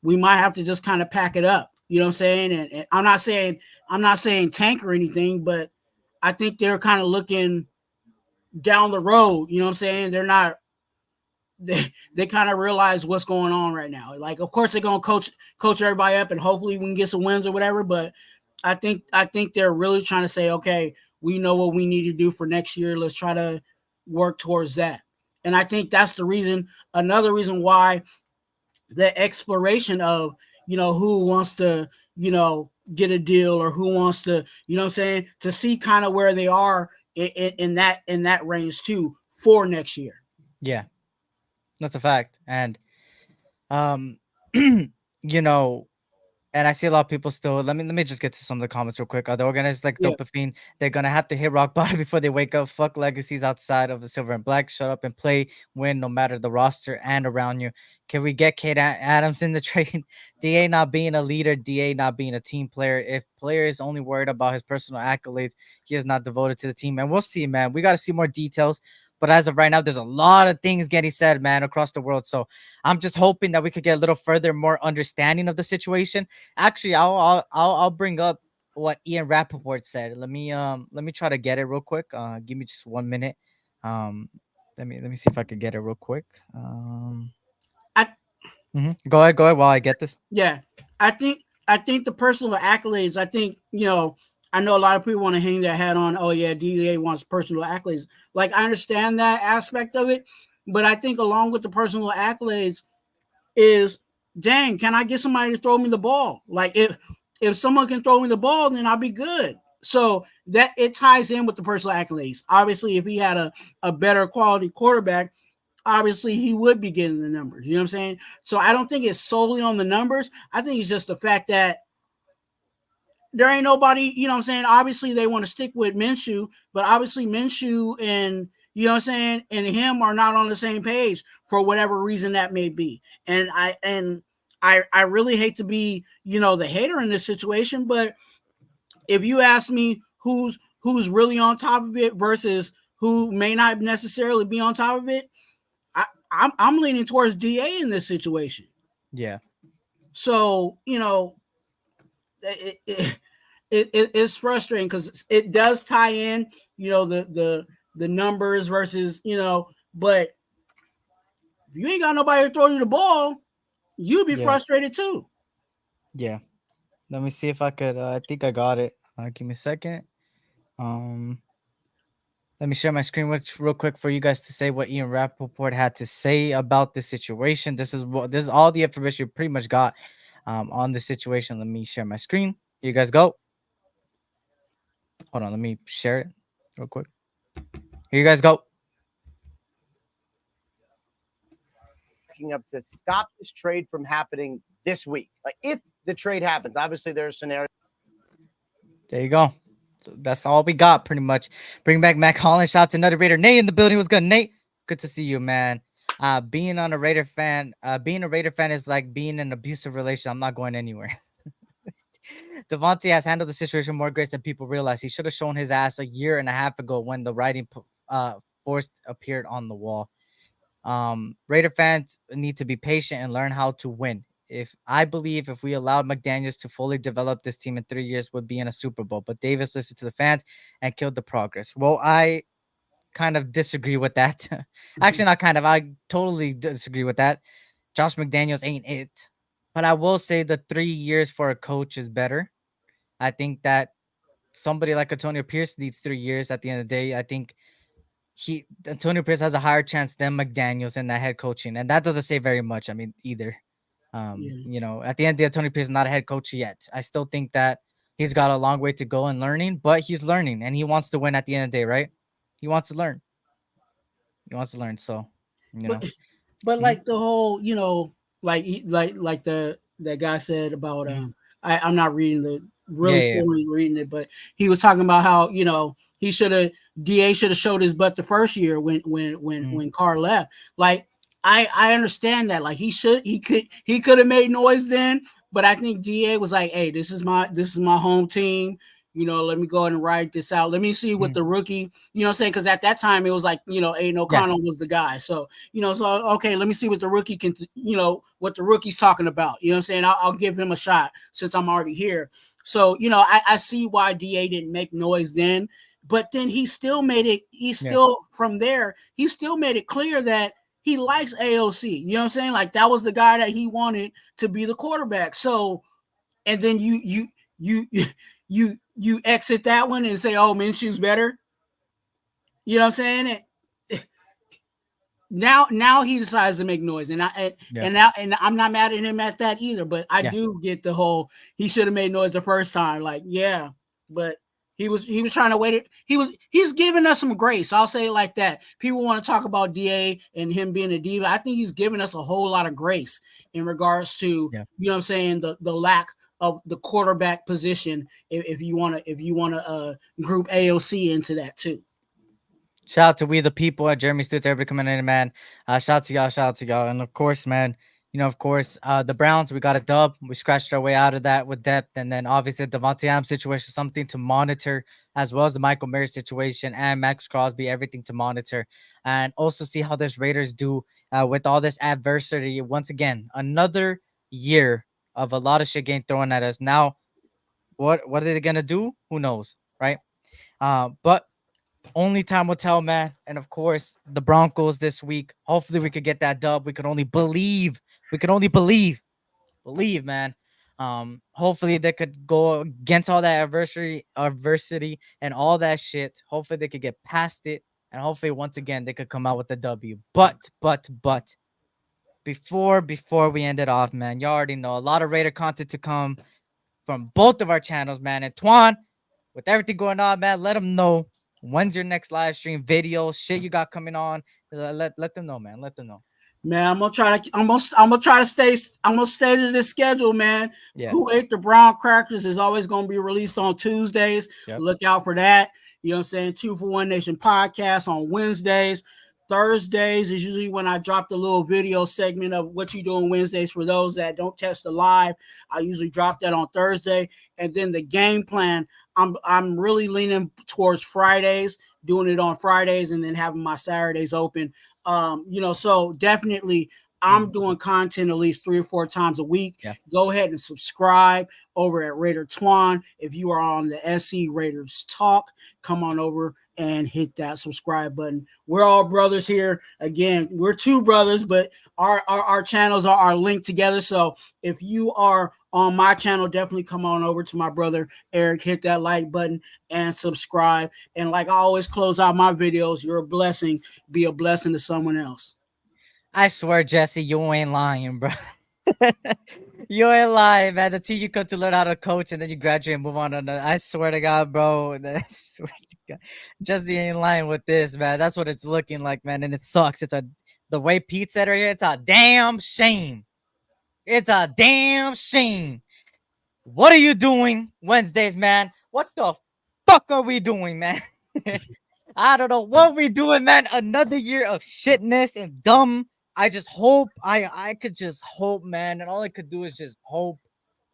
we might have to just kind of pack it up. You know what I'm saying? And I'm not saying tank or anything, but I think they're kind of looking down the road. You know what I'm saying? They're not. They kind of realize what's going on right now. Like, of course, they're gonna coach everybody up, and hopefully we can get some wins or whatever. But I think they're really trying to say, okay, we know what we need to do for next year. Let's try to work towards that. And I think that's the reason. Another reason why the exploration of, who wants to, get a deal, or who wants to, what I'm saying, to see kind of where they are in that range too for next year. Yeah, that's a fact. And and I see a lot of people still. Let me just get to some of the comments real quick. The organizers like Yeah. Dopamine, they're gonna have to hit rock bottom before they wake up. Fuck legacies outside of the silver and black. Shut up and play. Win no matter the roster and around you. Can we get Kate Adams in the trade? Da not being a leader. Da not being a team player. If player is only worried about his personal accolades, he is not devoted to the team. And we'll see, man. We got to see more details. But as of right now, there's a lot of things getting said, man, across the world. So I'm just hoping that we could get a little further, more understanding of the situation. Actually, I'll bring up what Ian Rappaport said. Let me try to get it real quick. Give me just 1 minute. Let me see if I can get it real quick. I Go ahead while I get this. Yeah, I think the personal accolades. I think, I know a lot of people want to hang their hat on. Oh yeah, DA wants personal accolades. Like, I understand that aspect of it, but I think along with the personal accolades is, dang, can I get somebody to throw me the ball? Like, if someone can throw me the ball, then I'll be good. So that it ties in with the personal accolades. Obviously, if he had a better quality quarterback, obviously he would be getting the numbers. You know what I'm saying? So I don't think it's solely on the numbers. I think it's just the fact that there ain't nobody, you know what I'm saying? Obviously they want to stick with Minshew, but obviously Minshew and, you know what I'm saying, and him are not on the same page for whatever reason that may be. And I really hate to be, the hater in this situation, but if you ask me who's really on top of it versus who may not necessarily be on top of it, I'm leaning towards DA in this situation. Yeah. So, it's frustrating because it does tie in, the numbers versus, but if you ain't got nobody to throw you the ball, you'd be frustrated too. Yeah. Let me see if I could. I think I got it. Give me a second. Let me share my screen real quick for you guys to say what Ian Rappaport had to say about the situation. This is all the information you pretty much got on the situation. Let me share my screen. Here you guys go. Hold on, let me share it real quick. Here you guys go. Up to stop this trade from happening this week. Like, if the trade happens, obviously there's a scenario. There you go. So that's all we got, pretty much. Bring back Mac Hollins. Shout out to another Raider. Nate in the building. What's good, Nate? Good to see you, man. Being a Raider fan is like being in an abusive relationship. I'm not going anywhere. Davante has handled the situation more grace than people realize. He should have shown his ass a year and a half ago when the writing forced appeared on the wall. Raider fans need to be patient and learn how to win. I believe if we allowed McDaniels to fully develop this team in 3 years, would be in a Super Bowl. But Davis listened to the fans and killed the progress. Well, I kind of disagree with that. Actually, not kind of. I totally disagree with that. Josh McDaniels ain't it. But I will say the 3 years for a coach is better. I think that somebody like Antonio Pierce needs 3 years at the end of the day. I think Antonio Pierce has a higher chance than McDaniels in that head coaching. And that doesn't say very much. I mean, either. At the end of the day, Antonio Pierce is not a head coach yet. I still think that he's got a long way to go in learning, but he's learning and he wants to win at the end of the day, right? He wants to learn. So, But like the whole, like the that guy said about I'm not reading the fully reading it, but he was talking about how, DA should have showed his butt the first year when Carr left. Like, I understand that. Like, he could have made noise then, but I think DA was like, hey, this is my home team. Let me go ahead and write this out. Let me see what Mhm. the rookie, you know what I'm saying? Because at that time it was like, Aiden Yeah. O'Connell was the guy. So, okay, let me see what the rookie can, what the rookie's talking about. You know what I'm saying? I'll give him a shot since I'm already here. So, I see why DA didn't make noise then, but then he still made it, Yeah. from there, he still made it clear that he likes AOC. You know what I'm saying? Like that was the guy that he wanted to be the quarterback. So, and then you you exit that one and say, "Oh, Minshew's better." You know what I'm saying? Now he decides to make noise, and Yeah. and I'm not mad at him at that either. But I Yeah. do get the whole he should have made noise the first time. Like, yeah, but he was trying to wait it. He's giving us some grace. I'll say it like that. People want to talk about DA and him being a diva. I think he's giving us a whole lot of grace in regards to Yeah. what I'm saying, the lack of the quarterback position. If you wanna group AOC into that too. Shout out to we the people at Jeremy Stutz, everybody coming in, man. Shout out to y'all, shout out to y'all. And of course, man, the Browns, we got a dub. We scratched our way out of that with depth. And then obviously the Davante Adams situation, something to monitor, as well as the Michael Mayer situation and Max Crosby, everything to monitor. And also see how this Raiders do with all this adversity. Once again, another year of a lot of shit getting thrown at us. Now, what are they gonna do? Who knows, right? But only time will tell, man. And of course, the Broncos this week. Hopefully, we could get that dub. We could only believe. We could only believe, man. Hopefully they could go against all that adversity, and all that shit. Hopefully they could get past it, and hopefully once again they could come out with the W. But before we end it off, man, you already know a lot of Raider content to come from both of our channels, man. And Twan, with everything going on, man, let them know when's your next live stream video, shit you got coming on. Let them know, man. Let them know. Man, I'm gonna stay to this schedule, man. Yeah. Who Ate the Brown Crackers is always gonna be released on Tuesdays. Yep. Look out for that. You know what I'm saying? 2 for 1 Nation podcast on Wednesdays. Thursdays is usually when I drop the little video segment of what you doing Wednesdays. For those that don't catch the live, I usually drop that on Thursday. And then the game plan, I'm really leaning towards Fridays, doing it on Fridays, and then having my Saturdays open. So definitely I'm doing content at least 3 or 4 times a week. Yeah. Go ahead and subscribe over at Raider Twan. If you are on the SC Raiders Talk, come on over and hit that subscribe button. We're all brothers here. Again, we're 2 brothers, but our channels are linked together. So if you are on my channel, definitely come on over to my brother Eric, hit that like button and subscribe. And like I always close out my videos, you're a blessing. Be a blessing to someone else. I swear, Jesse, you ain't lying, bro. You ain't lying, man. The team you come to learn how to coach and then you graduate and move on. I swear to God, bro. I swear to God. Jesse ain't lying with this, man. That's what it's looking like, man. And it sucks. The way Pete said right here, it's a damn shame. It's a damn shame. What are you doing Wednesdays, man? What the fuck are we doing, man? I don't know what we doing, man. Another year of shitness and dumb. I just hope I could just hope, man. And all I could do is just hope.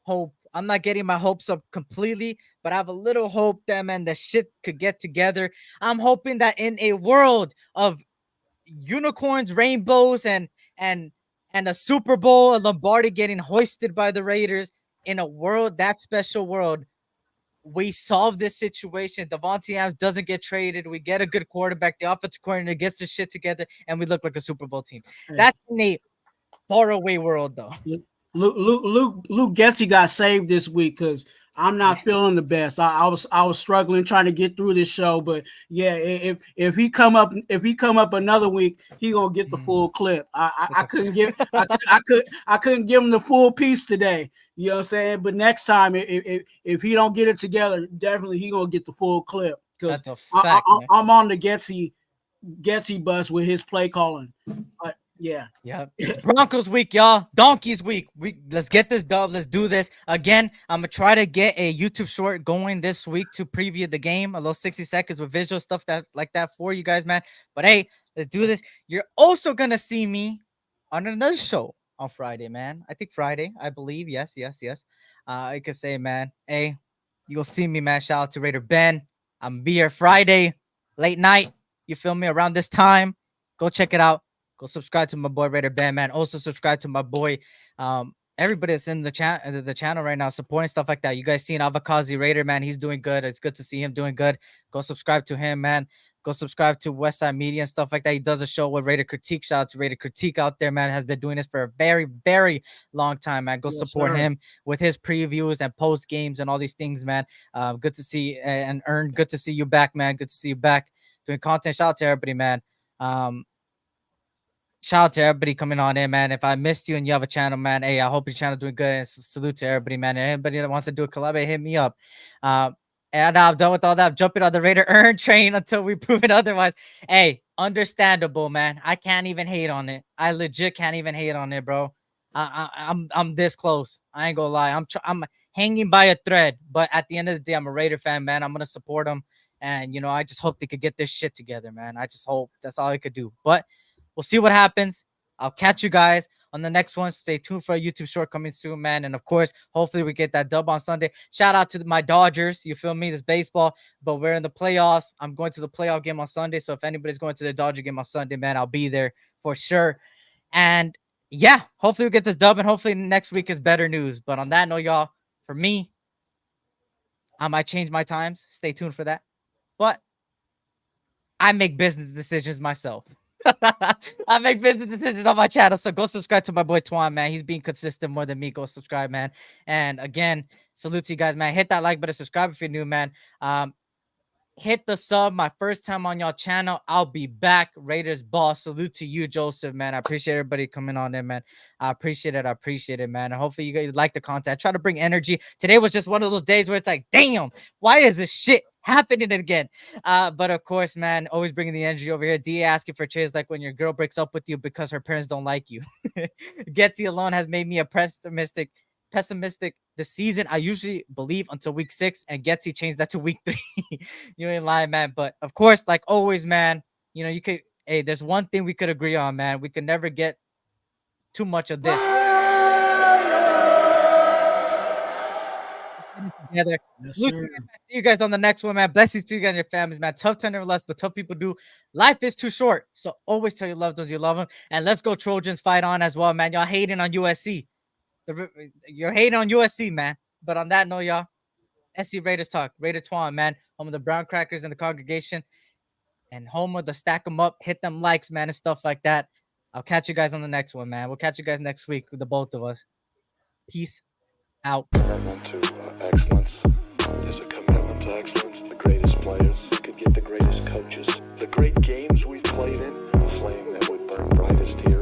I'm not getting my hopes up completely, but I have a little hope that, man, the shit could get together. I'm hoping that in a world of unicorns, rainbows, and a Super Bowl, a Lombardi getting hoisted by the Raiders, in a world, that special world, we solve this situation. Davante Adams doesn't get traded. We get a good quarterback. The offensive coordinator gets the shit together, and we look like a Super Bowl team. That's in a faraway world, though. Luke Getsy got saved this week because I'm not feeling the best. I was struggling trying to get through this show, but yeah, if he come up another week, he gonna get the full clip. I couldn't give him the full piece today. You know what I'm saying? But next time, if he don't get it together, definitely he gonna get the full clip because I'm on the Getsy bus with his play calling. Yeah. It's Broncos week, y'all. Donkeys week. Let's get this dub. Let's do this again. I'm gonna try to get a YouTube short going this week to preview the game, a little 60 seconds with visual stuff like that for you guys, man. But hey, let's do this. You're also gonna see me on another show on Friday, man. I think Friday, I believe. Yes. I could say, man, hey, You'll see me, man. Shout out to Raider Ben. I'm be here Friday, late night. You feel me? Around this time. Go check it out. Go subscribe to my boy Raider Ben, man. Also subscribe to my boy. Everybody that's in the channel right now, supporting stuff like that. You guys seen Avakazi Raider, man. He's doing good. It's good to see him doing good. Go subscribe to him, man. Go subscribe to Westside Media and stuff like that. He does a show with Raider Critique. Shout out to Raider Critique out there, man. Has been doing this for a very, very long time, man. Go support him with his previews and post games and all these things, man. Good to see and Earn. Good to see you back, man. Good to see you back doing content. Shout out to everybody, man. Shout out to everybody coming on in, man. If I missed you and you have a channel, man, hey, I hope your channel's doing good. And salute to everybody, man. And anybody that wants to do a collab, hit me up. And I'm done with all that. I'm jumping on the Raider Earn train until we prove it otherwise. Hey, understandable, man. I can't even hate on it. I legit can't even hate on it, bro. I'm this close. I ain't gonna lie. I'm hanging by a thread. But at the end of the day, I'm a Raider fan, man. I'm gonna support them. And you know, I just hope they could get this shit together, man. I just hope that's all I could do. But we'll see what happens. I'll catch you guys on the next one. Stay tuned for a YouTube short coming soon, man. And of course, hopefully we get that dub on Sunday. Shout out to my Dodgers. You feel me? This baseball, but we're in the playoffs. I'm going to the playoff game on Sunday. So if anybody's going to the Dodger game on Sunday, man, I'll be there for sure. And yeah, hopefully we get this dub and hopefully next week is better news. But on that note, y'all, for me, I might change my times. Stay tuned for that. But I make business decisions myself. I make business decisions on my channel, so go subscribe to my boy Twan, man. He's being consistent more than me. Go subscribe, man. And again, salute to you guys, man. Hit that like button, subscribe if you're new, man. Hit the sub. My first time on y'all channel. I'll be back. Raiders boss. Salute to you, Joseph, man. I appreciate everybody coming on in, man. I appreciate it. I appreciate it, man. And hopefully you guys like the content. I try to bring energy. Today was just one of those days where it's like, damn, why is this shit happening again? But of course, man, always bringing the energy over here. D asking for trades like when your girl breaks up with you because her parents don't like you. Getty alone has made me a pessimistic this season. I usually believe until week 6, and Getty changed that to week 3. You ain't lying, man. But of course, like always, man, you know, you could, hey, there's one thing we could agree on, man. We could never get too much of this together. Yes, See you guys on the next one, man. Blessings to you guys and your families, man. Tough time never less, but tough people do. Life is too short, so always tell your loved ones you love them. And let's go Trojans, fight on as well, man. Y'all hating on USC. You're hating on USC, man. But on that note, y'all, SC Raiders talk. Raider Twan, man. Home of the Brown Crackers and the congregation. And home of the stack them up, hit them likes, man, and stuff like that. I'll catch you guys on the next one, man. We'll catch you guys next week with the both of us. Peace out. Commitment to excellence. There's a commitment to excellence. The greatest players could get the greatest coaches. The great games we've played in, the flame that would burn brightest here